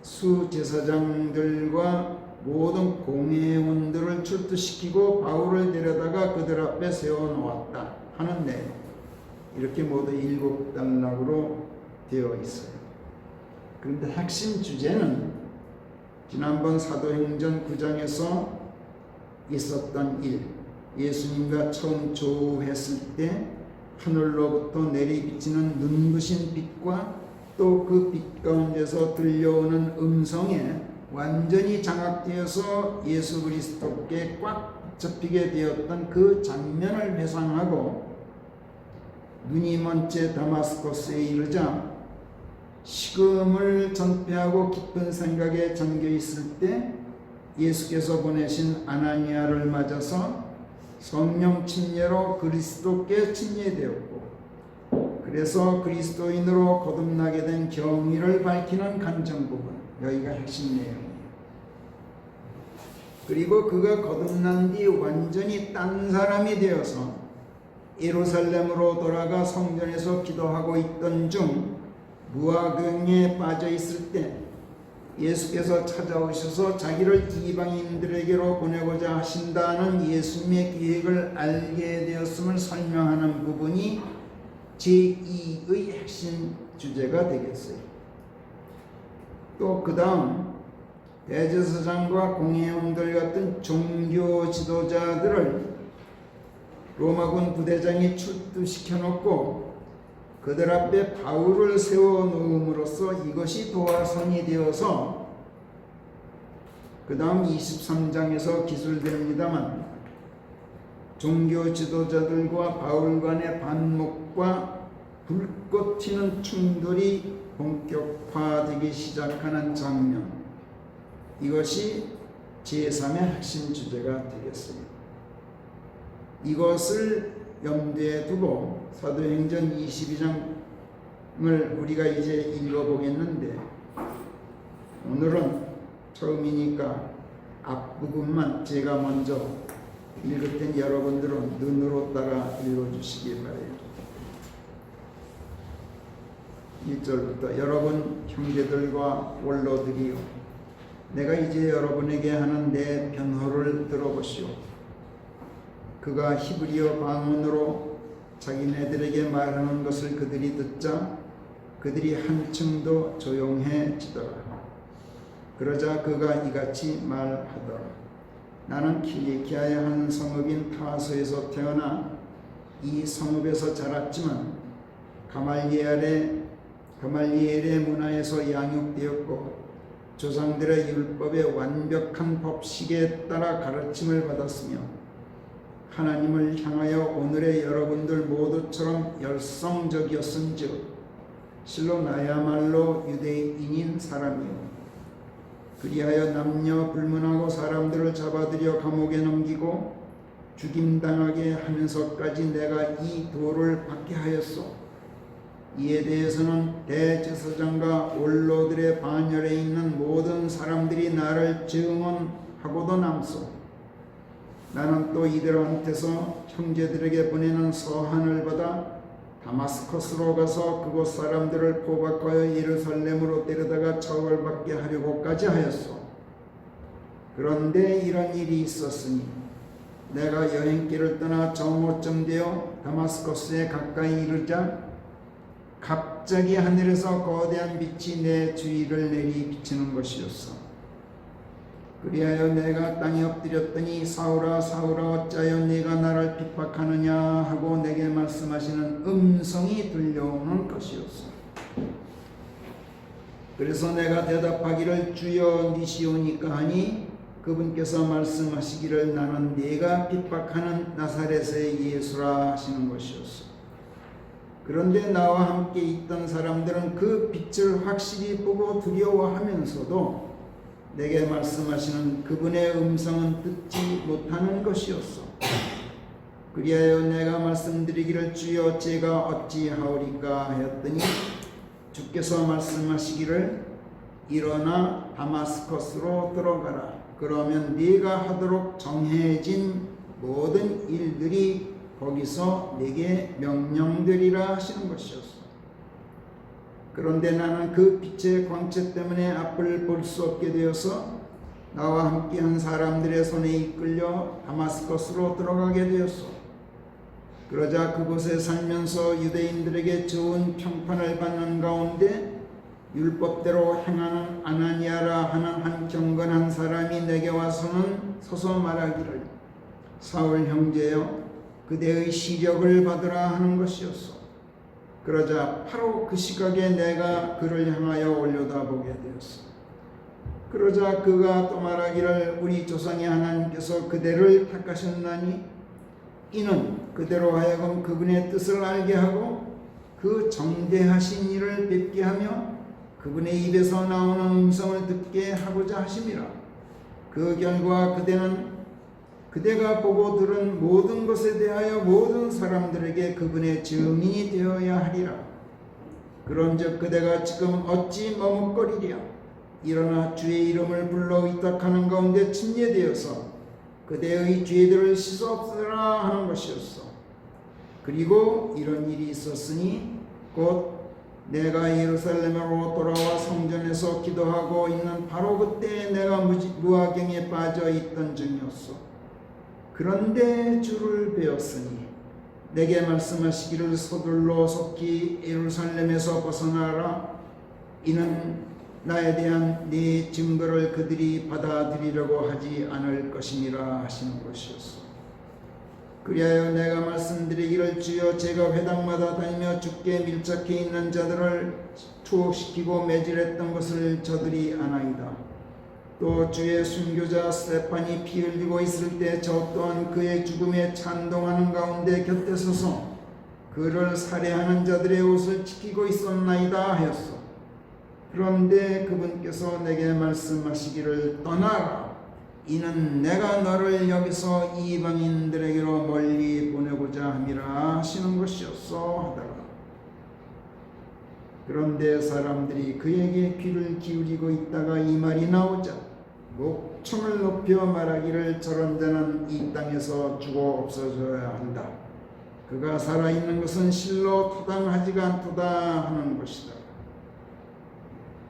수제사장들과 모든 공회원들을 출두시키고 바울을 데려다가 그들 앞에 세워놓았다 하는 내용. 이렇게 모두 7단락으로 되어 있어요. 그런데 핵심 주제는 지난번 사도행전 9장에서 있었던 일, 예수님과 처음 조우했을 때 하늘로부터 내리비치는 눈부신 빛과 또 그 빛 가운데서 들려오는 음성에 완전히 장악되어서 예수 그리스도께 꽉 잡히게 되었던 그 장면을 회상하고 눈이 먼 채 다마스커스에 이르자 식음을 전폐하고 깊은 생각에 잠겨 있을 때 예수께서 보내신 아나니아를 맞아서 성령 침례로 그리스도께 침례되었고 그래서 그리스도인으로 거듭나게 된 경위를 밝히는 간증 부분, 여기가 핵심 내용이에요. 그리고 그가 거듭난 뒤 완전히 딴 사람이 되어서 예루살렘으로 돌아가 성전에서 기도하고 있던 중 무화경에 빠져 있을 때 예수께서 찾아오셔서 자기를 이방인들에게로 보내고자 하신다는 예수님의 계획을 알게 되었음을 설명하는 부분이 제2의 핵심 주제가 되겠어요. 또 그 다음 대제사장과 공회원들 같은 종교 지도자들을 로마군 부대장이 출두시켜놓고 그들 앞에 바울을 세워놓음으로써 이것이 도화선이 되어서 그 다음 23장에서 기술됩니다만 종교 지도자들과 바울 간의 반목과 불꽃 튀는 충돌이 본격화되기 시작하는 장면, 이것이 제3의 핵심 주제가 되겠습니다. 이것을 염두에 두고 사도행전 22장을 우리가 이제 읽어보겠는데 오늘은 처음이니까 앞부분만 제가 먼저 읽을 땐 여러분들은 눈으로 따라 읽어주시기 바랍니다. 1절부터 여러분 형제들과 원로들이요, 내가 이제 여러분에게 하는 내 변호를 들어보시오. 그가 히브리어 방언으로 자기네들에게 말하는 것을 그들이 듣자 그들이 한층 더 조용해지더라. 그러자 그가 이같이 말하더라. 나는 킬리키아의 한 성읍인 타소에서 태어나 이 성읍에서 자랐지만 가말리엘의 문화에서 양육되었고 조상들의 율법의 완벽한 법식에 따라 가르침을 받았으며 하나님을 향하여 오늘의 여러분들 모두처럼 열성적이었은즉 실로 나야말로 유대인인 사람이요 그리하여 남녀 불문하고 사람들을 잡아들여 감옥에 넘기고 죽임당하게 하면서까지 내가 이 도를 받게 하였소. 이에 대해서는 대제사장과 원로들의 반열에 있는 모든 사람들이 나를 증언하고도 남소. 나는 또 이들한테서 형제들에게 보내는 서한을 받아 다마스커스로 가서 그곳 사람들을 포박하여 예루살렘으로 데려다가 처벌받게 하려고까지 하였소. 그런데 이런 일이 있었으니 내가 여행길을 떠나 정오쯤 되어 다마스커스에 가까이 이르자 갑자기 하늘에서 거대한 빛이 내 주위를 내리 비치는 것이었어. 그리하여 내가 땅에 엎드렸더니 사울아 사울아 어찌하여 네가 나를 핍박하느냐 하고 내게 말씀하시는 음성이 들려오는 것이었어. 그래서 내가 대답하기를 주여 니시오니까 하니 그분께서 말씀하시기를 나는 네가 핍박하는 나사렛의 예수라 하시는 것이었어. 그런데 나와 함께 있던 사람들은 그 빛을 확실히 보고 두려워하면서도 내게 말씀하시는 그분의 음성은 듣지 못하는 것이었소. 그리하여 내가 말씀드리기를 주여 제가 어찌하오리까 하였더니 주께서 말씀하시기를 일어나 다마스커스로 들어가라. 그러면 네가 하도록 정해진 모든 일들이 거기서 네게 명령되리라 하시는 것이었소. 그런데 나는 그 빛의 광채 때문에 앞을 볼 수 없게 되어서 나와 함께한 사람들의 손에 이끌려 다마스커스로 들어가게 되었소. 그러자 그곳에 살면서 유대인들에게 좋은 평판을 받는 가운데 율법대로 행하는 아나니아라 하는 한 경건한 사람이 내게 와서는 서서 말하기를 사울 형제여 그대의 시력을 받으라 하는 것이었소. 그러자 바로 그 시각에 내가 그를 향하여 올려다보게 되었어. 그러자 그가 또 말하기를 우리 조상의 하나님께서 그대를 택하셨나니 이는 그대로 하여금 그분의 뜻을 알게 하고 그 정대하신 일을 뵙게 하며 그분의 입에서 나오는 음성을 듣게 하고자 하심이라. 그 결과 그대가 보고 들은 모든 것에 대하여 모든 사람들에게 그분의 증인이 되어야 하리라. 그런즉 그대가 지금 어찌 머뭇거리랴. 일어나 주의 이름을 불러 의탁하는 가운데 침례되어서 그대의 죄들을 씻어없애라 하는 것이었어. 그리고 이런 일이 있었으니 곧 내가 예루살렘으로 돌아와 성전에서 기도하고 있는 바로 그때 내가 무화경에 빠져 있던 중이었어. 그런데 주를 배웠으니 내게 말씀하시기를 서둘러 속히 예루살렘에서 벗어나라. 이는 나에 대한 네 증거를 그들이 받아들이려고 하지 않을 것이니라 하시는 것이었소. 그리하여 내가 말씀드리기를 주여 제가 회당마다 다니며 주께 밀착해 있는 자들을 투옥시키고 매질했던 것을 저들이 아나이다. 또 주의 순교자 스테판이 피 흘리고 있을 때 저 또한 그의 죽음에 찬동하는 가운데 곁에 서서 그를 살해하는 자들의 옷을 지키고 있었나이다 하였소. 그런데 그분께서 내게 말씀하시기를 떠나라. 이는 내가 너를 여기서 이방인들에게로 멀리 보내고자 함이라 하시는 것이었소 하더라. 그런데 사람들이 그에게 귀를 기울이고 있다가 이 말이 나오자 목청을 높여 말하기를 저런 자는 이 땅에서 죽어 없어져야 한다. 그가 살아있는 것은 실로 타당하지가 않도다 하는 것이다.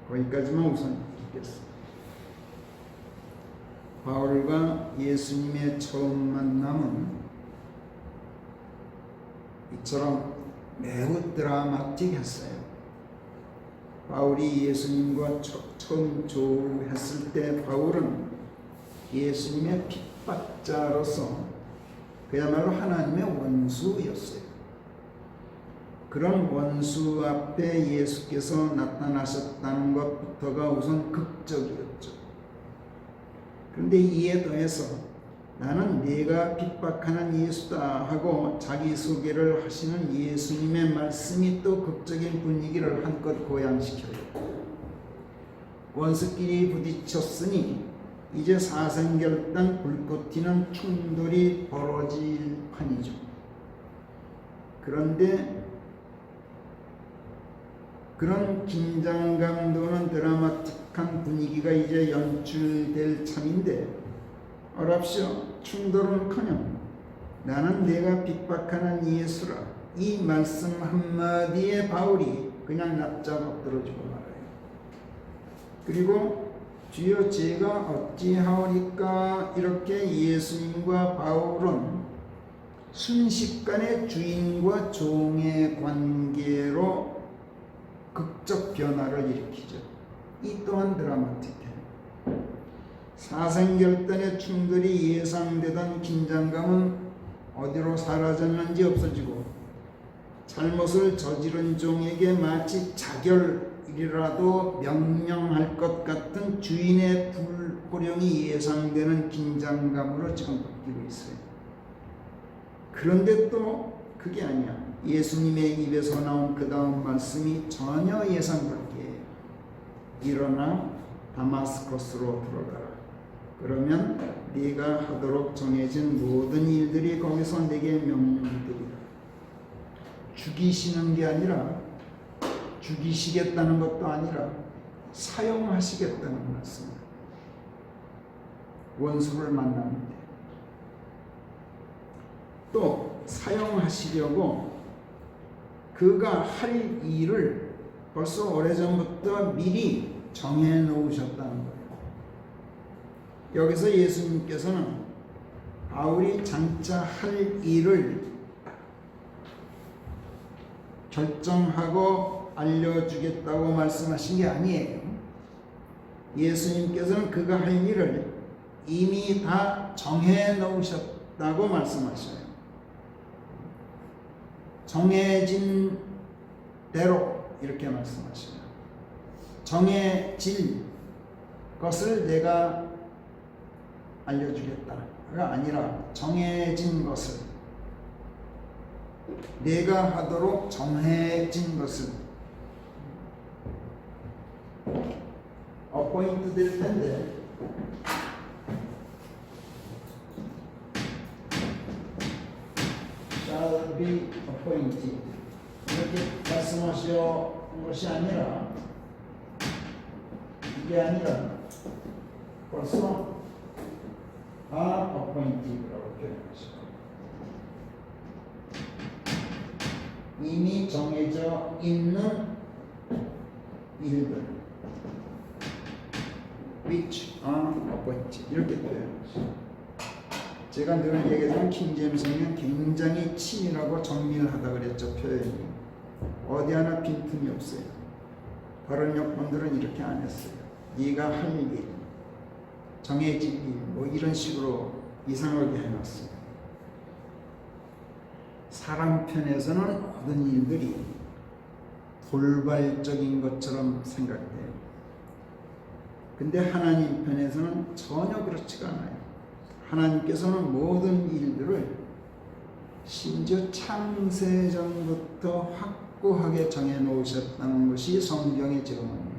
거기까지만 우선 읽겠습니다. 바울과 예수님의 처음 만남은 이처럼 매우 드라마틱했어요. 바울이 예수님과 처음 조우했을 때 바울은 예수님의 핍박자로서 그야말로 하나님의 원수였어요. 그런 원수 앞에 예수께서 나타나셨다는 것부터가 우선 극적이었죠. 그런데 이에 더해서 나는 네가 핍박하는 예수다 하고 자기소개를 하시는 예수님의 말씀이 또 극적인 분위기를 한껏 고양시켜요. 원수끼리 부딪혔으니 이제 사생결단 불꽃 튀는 충돌이 벌어질 판이죠. 그런데 그런 긴장감 도는 드라마틱한 분위기가 이제 연출될 참인데 어랍시오. 충돌은커녕 나는 내가 핍박하는 예수라 이 말씀 한마디에 바울이 그냥 납작 엎드러지고 말아요. 그리고 주여 제가 어찌하오리까 이렇게 예수님과 바울은 순식간에 주인과 종의 관계로 극적 변화를 일으키죠. 이 또한 드라마틱해요. 사생결단의 충돌이 예상되던 긴장감은 어디로 사라졌는지 없어지고 잘못을 저지른 종에게 마치 자결이라도 명령할 것 같은 주인의 불호령이 예상되는 긴장감으로 지금 바뀌고 있어요. 그런데 또 그게 아니야. 예수님의 입에서 나온 그 다음 말씀이 전혀 예상 밖이에요. 일어나 다마스커스로 들어가라. 그러면 네가 하도록 정해진 모든 일들이 거기서 내게 명령되리라. 죽이시는 게 아니라 죽이시겠다는 것도 아니라 사용하시겠다는 말씀입니다. 원수를 만나는데 또 사용하시려고 그가 할 일을 벌써 오래전부터 미리 정해 놓으셨다는 거예요. 여기서 예수님께서는 바울이 장차 할 일을 결정하고 알려주겠다고 말씀하신 게 아니에요. 예수님께서는 그가 할 일을 이미 다 정해 놓으셨다고 말씀하셔요. 정해진 대로 이렇게 말씀하셔요. 정해질 것을 내가 알려주겠다가 아니라 정해진 것을 내가 하도록 정해진 것을 어포인트 될 텐데 shall be appointed 이렇게 말씀하신 것이 아니라 이게 아니라 벌써 appointed라고 표현하시고 이미 정해져 있는 일들 which are appointed 이렇게 표현하시고 제가 늘 얘기했던 킹제임스는 굉장히 치밀하고 정밀하다 그랬죠. 표현이 어디 하나 빈틈이 없어요. 다른 역본들은 이렇게 안 했어요. 네가 할 일, 정해진 일, 뭐 이런 식으로 이상하게 해놨어요. 사람 편에서는 모든 일들이 돌발적인 것처럼 생각돼요. 근데 하나님 편에서는 전혀 그렇지가 않아요. 하나님께서는 모든 일들을 심지어 창세전부터 확고하게 정해놓으셨다는 것이 성경의 증언입니다.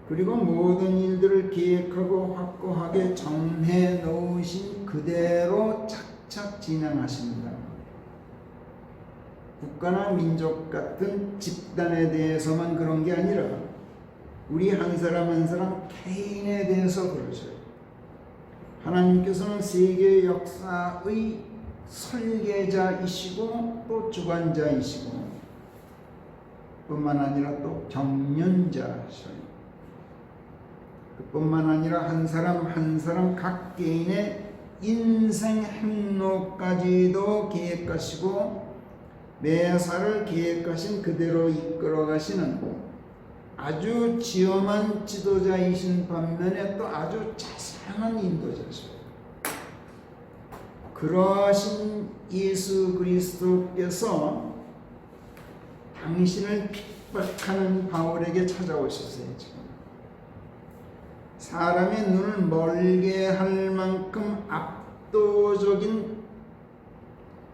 그리고 모든 일들을 계획하고 확고하게 정해놓으신 그대로 착착 진행하신다. 국가나 민족 같은 집단에 대해서만 그런 게 아니라 우리 한 사람 한 사람 개인에 대해서 그러셔요. 하나님께서는 세계 역사의 설계자이시고 또 주관자이시고 뿐만 아니라 또 경륜자셔요. 그뿐만 아니라 한 사람 한 사람 각 개인의 인생 행로까지도 계획하시고 매사를 계획하신 그대로 이끌어 가시는 아주 지엄한 지도자이신 반면에 또 아주 자상한 인도자셔요. 그러하신 예수 그리스도께서 당신을 핍박하는 바울에게 찾아오셨어요. 지금 사람의 눈을 멀게 할 만큼 압도적인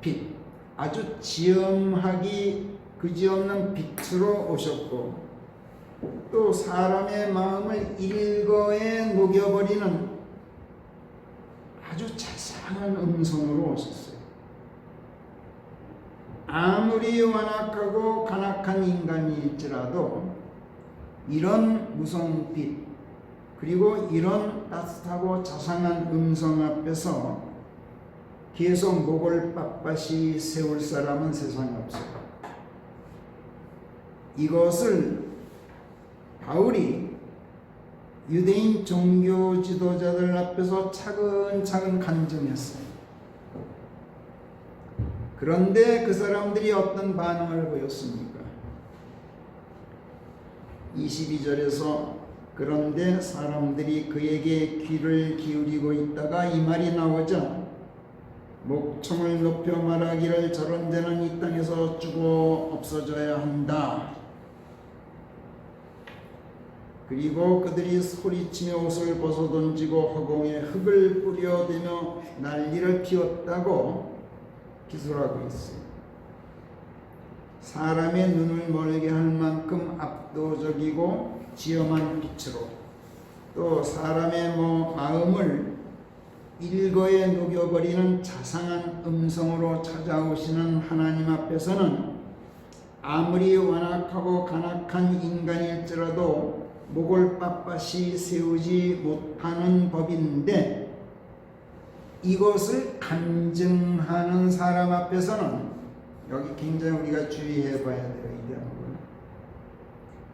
빛, 아주 지엄하기 그지없는 빛으로 오셨고, 또 사람의 마음을 일거에 녹여버리는 아주 자상한 음성으로 오셨어요. 아무리 완악하고 간악한 인간일지라도 이런 무서운 빛, 그리고 이런 따뜻하고 자상한 음성 앞에서 계속 목을 빳빳이 세울 사람은 세상에 없어요. 이것을 바울이 유대인 종교 지도자들 앞에서 차근차근 간증했어요. 그런데 그 사람들이 어떤 반응을 보였습니까? 22절에서 그런데 사람들이 그에게 귀를 기울이고 있다가 이 말이 나오자 목청을 높여 말하기를 저런 자는 이 땅에서 죽어 없어져야 한다. 그리고 그들이 소리치며 옷을 벗어던지고 허공에 흙을 뿌려대며 난리를 피웠다고 기술하고 있어요. 사람의 눈을 멀게 할 만큼 압도적이고 지엄한 빛으로, 또 사람의 마음을 일거에 녹여버리는 자상한 음성으로 찾아오시는 하나님 앞에서는 아무리 완악하고 간악한 인간일지라도 목을 빳빳이 세우지 못하는 법인데, 이것을 간증하는 사람 앞에서는, 여기 굉장히 우리가 주의해 봐야 돼요.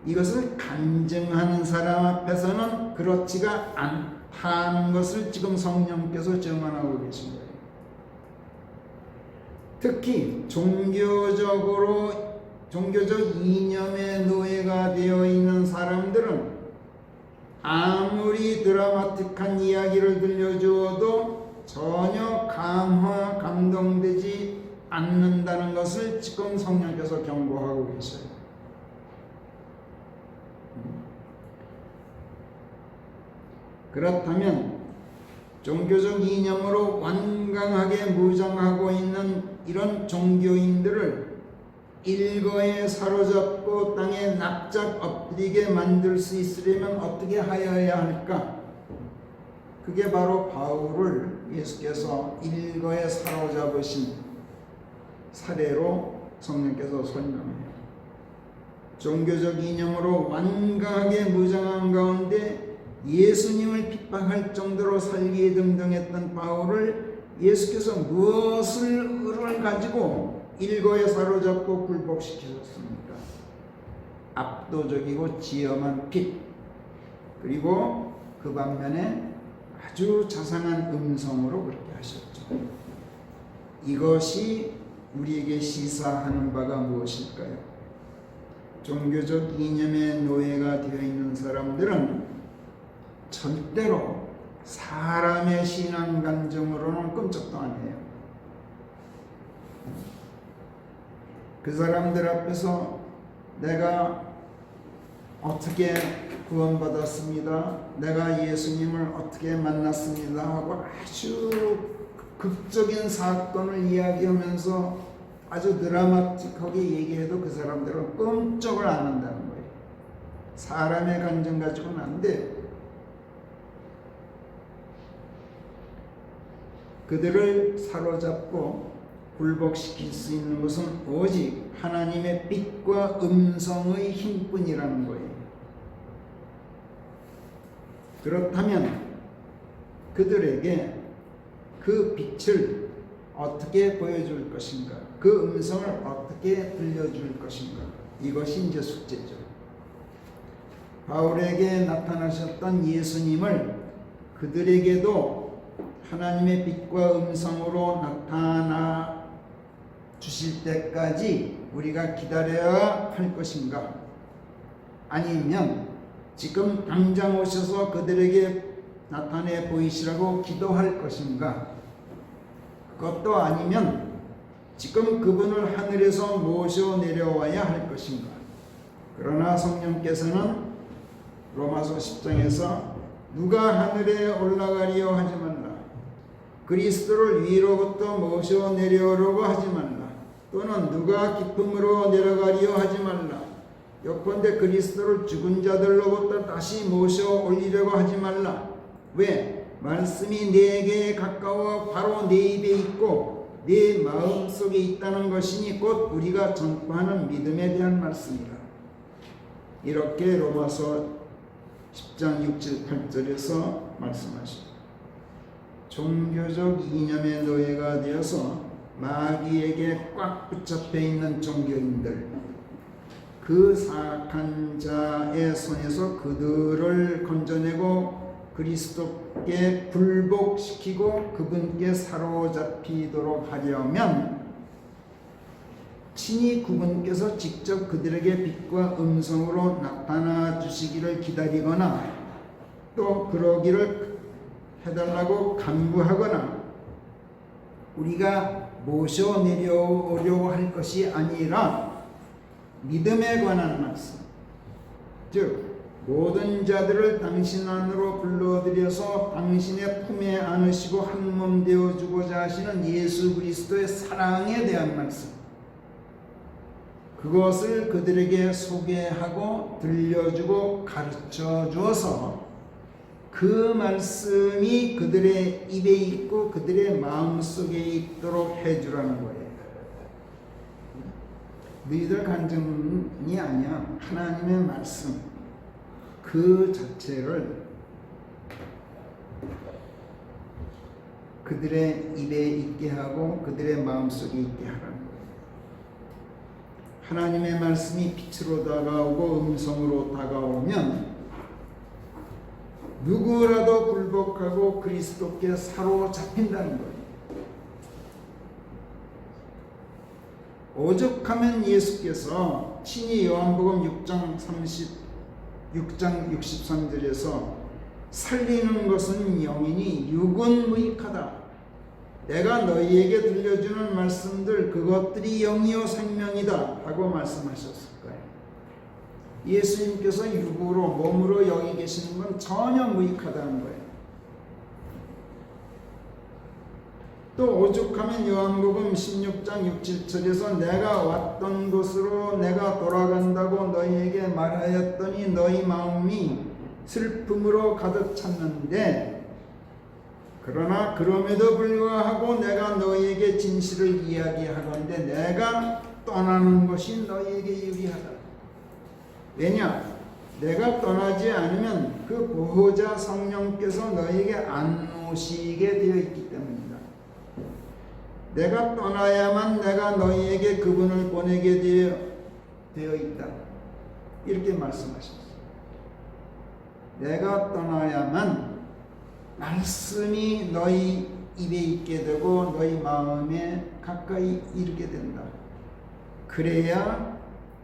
이것을 간증하는 사람 앞에서는 그렇지가 않다는 것을 지금 성령께서 증언하고 계신 거예요. 특히 종교적 이념의 노예가 되어 있는 사람들은 아무리 드라마틱한 이야기를 들려주어도 전혀 감동되지 않는다는 것을 지금 성령께서 경고하고 계셔요. 그렇다면 종교적 이념으로 완강하게 무장하고 있는 이런 종교인들을 일거에 사로잡고 땅에 납작 엎드리게 만들 수 있으려면 어떻게 하여야 할까? 그게 바로 바울을 예수께서 일거에 사로잡으신 사례로 성령께서 설명해요. 종교적 이념으로 완강하게 무장한 가운데 예수님을 핍박할 정도로 살기 등등했던 바울을 예수께서 무엇을 가지고 일거에 사로잡고 굴복시키셨습니까? 압도적이고 지엄한 빛, 그리고 그 반면에 아주 자상한 음성으로 그렇게 하셨죠. 이것이 우리에게 시사하는 바가 무엇일까요? 종교적 이념의 노예가 되어 있는 사람들은 절대로 사람의 신앙 감정으로는 끔찍도 안 해요. 그 사람들 앞에서 내가 어떻게 구원받았습니다, 내가 예수님을 어떻게 만났습니다 하고 아주 극적인 사건을 이야기하면서 아주 드라마틱하게 얘기해도 그 사람들은 끔찍을 안 한다는 거예요. 사람의 감정 가지고는 안 돼. 그들을 사로잡고 굴복시킬 수 있는 것은 오직 하나님의 빛과 음성의 힘뿐이라는 거예요. 그렇다면 그들에게 그 빛을 어떻게 보여줄 것인가, 그 음성을 어떻게 들려줄 것인가, 이것이 이제 숙제죠. 바울에게 나타나셨던 예수님을 그들에게도 하나님의 빛과 음성으로 나타나 주실 때까지 우리가 기다려야 할 것인가? 아니면 지금 당장 오셔서 그들에게 나타내 보이시라고 기도할 것인가? 그것도 아니면 지금 그분을 하늘에서 모셔 내려와야 할 것인가? 그러나 성령께서는 로마서 10장에서 누가 하늘에 올라가리요 하지 말라. 그리스도를 위로부터 모셔 내려오려고 하지 말라. 또는 누가 깊음으로 내려가리요 하지 말라. 요컨대 그리스도를 죽은 자들로부터 다시 모셔 올리려고 하지 말라. 왜? 말씀이 내게 가까워 바로 내 입에 있고 내 마음속에 있다는 것이니 곧 우리가 전파하는 믿음에 대한 말씀이라. 이렇게 로마서 10장 6, 7, 8절에서 말씀하십니다. 종교적 이념의 노예가 되어서 마귀에게 꽉 붙잡혀 있는 종교인들, 그 사악한 자의 손에서 그들을 건져내고 그리스도께 굴복시키고 그분께 사로잡히도록 하려면 친히 그분께서 직접 그들에게 빛과 음성으로 나타나 주시기를 기다리거나 또 그러기를 해달라고 간구하거나 우리가 모셔 내려오려고 할 것이 아니라 믿음에 관한 말씀, 즉 모든 자들을 당신 안으로 불러들여서 당신의 품에 안으시고 한 몸 되어주고자 하시는 예수 그리스도의 사랑에 대한 말씀, 그것을 그들에게 소개하고 들려주고 가르쳐 주어서 그 말씀이 그들의 입에 있고 그들의 마음속에 있도록 해주라는 거예요. 너희들 간증이 아니야. 하나님의 말씀 그 자체를 그들의 입에 있게 하고 그들의 마음속에 있게 하라는 거예요. 하나님의 말씀이 빛으로 다가오고 음성으로 다가오면 누구라도 굴복하고 그리스도께 사로잡힌다는 거예요. 오죽하면 예수께서 친히 요한복음 6장 63절에서 살리는 것은 영이니 육은 무익하다. 내가 너희에게 들려주는 말씀들 그것들이 영이요 생명이다 하고 말씀하셨을 거예요. 예수님께서 육으로 몸으로 여기 계시는 건 전혀 무익하다는 거예요. 또 오죽하면 요한복음 16장 6, 7절에서 내가 왔던 곳으로 내가 돌아간다고 너희에게 말하였더니 너희 마음이 슬픔으로 가득 찼는데 그러나 그럼에도 불구하고 내가 너희에게 진실을 이야기하건대 내가 떠나는 것이 너희에게 유리하다. 왜냐? 내가 떠나지 않으면 그 보호자 성령께서 너희에게 안 오시게 되어 있기 때문이다. 내가 떠나야만 내가 너희에게 그분을 보내게 되어 있다. 이렇게 말씀하셨어요. 내가 떠나야만 말씀이 너희 입에 있게 되고 너희 마음에 가까이 이르게 된다. 그래야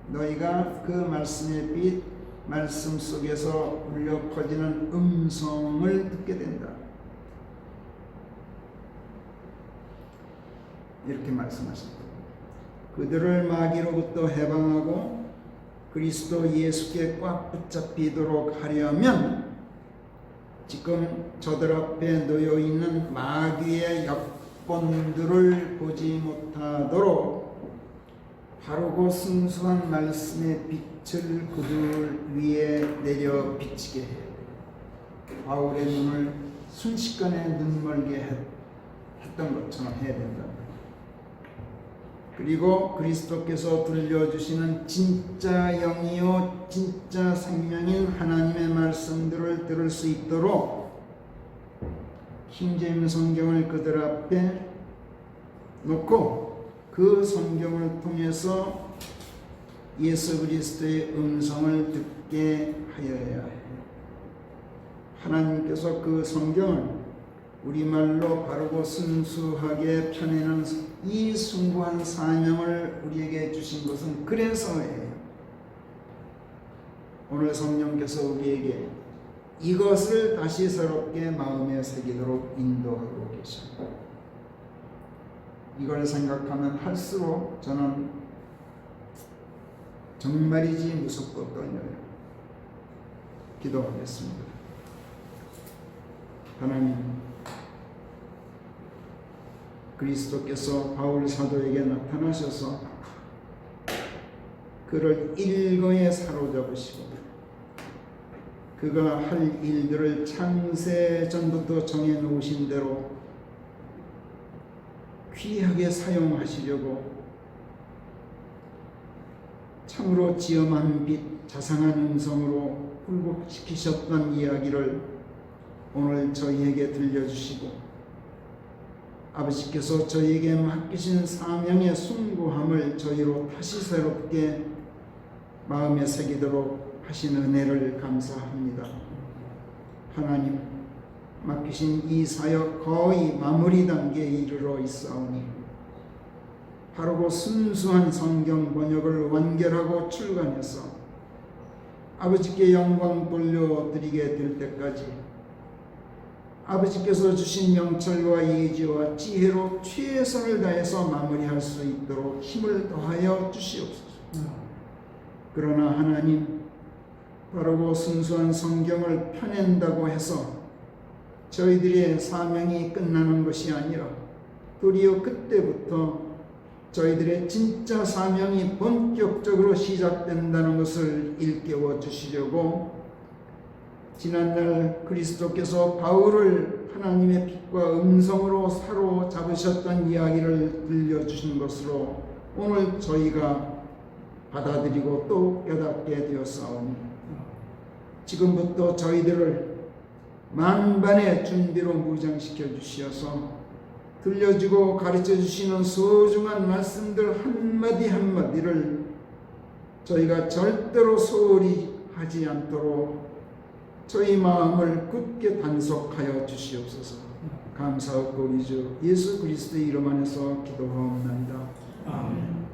너희가 그 말씀의 빛, 말씀 속에서 울려 퍼지는 음성을 듣게 된다. 이렇게 말씀하셨다. 그들을 마귀로부터 해방하고 그리스도 예수께 꽉 붙잡히도록 하려면 지금 저들 앞에 놓여 있는 마귀의 역본들을 보지 못하도록 바르고 순수한 말씀의 빛을 그들 위에 내려 비치게 해요. 바울의 눈을 순식간에 눈멀게 했던 것처럼 해야 된다. 그리고 그리스도께서 들려주시는 진짜 영이요 진짜 생명인 하나님의 말씀들을 들을 수 있도록 킹제임스 성경을 그들 앞에 놓고 그 성경을 통해서 예수 그리스도의 음성을 듣게 하여야 해요. 하나님께서 그 성경을 우리말로 바르고 순수하게 펴내는 이 숭고한 사명을 우리에게 주신 것은 그래서예요. 오늘 성령께서 우리에게 이것을 다시 새롭게 마음에 새기도록 인도하고 계십니다. 이걸 생각하면 할수록 저는 정말이지 무섭고 떨려요. 기도하겠습니다. 하나님, 그리스도께서 바울 사도에게 나타나셔서 그를 일거에 사로잡으시고 그가 할 일들을 창세 전부터 정해놓으신 대로 귀하게 사용하시려고 참으로 지엄한 빛, 자상한 음성으로 굴복시키셨던 이야기를 오늘 저희에게 들려주시고 아버지께서 저희에게 맡기신 사명의 숭고함을 저희로 다시 새롭게 마음에 새기도록 하신 은혜를 감사합니다. 하나님, 맡기신 이 사역 거의 마무리 단계에 이르러 있사오니 바르고 순수한 성경 번역을 완결하고 출간해서 아버지께 영광 돌려드리게 될 때까지 아버지께서 주신 명철과 예지와 지혜로 최선을 다해서 마무리할 수 있도록 힘을 더하여 주시옵소서. 그러나 하나님, 바르고 순수한 성경을 펴낸다고 해서 저희들의 사명이 끝나는 것이 아니라 도리어 그때부터 저희들의 진짜 사명이 본격적으로 시작된다는 것을 일깨워 주시려고 지난날 그리스도께서 바울을 하나님의 빛과 음성으로 사로잡으셨던 이야기를 들려주신 것으로 오늘 저희가 받아들이고 또 깨닫게 되었사오니 지금부터 저희들을 만반의 준비로 무장시켜 주시어서 들려주고 가르쳐 주시는 소중한 말씀들 한마디 한마디를 저희가 절대로 소홀히 하지 않도록 저희 마음을 굳게 단속하여 주시옵소서. 감사하고 우리 주 예수 그리스도의 이름 안에서 기도하옵나이다. 아멘.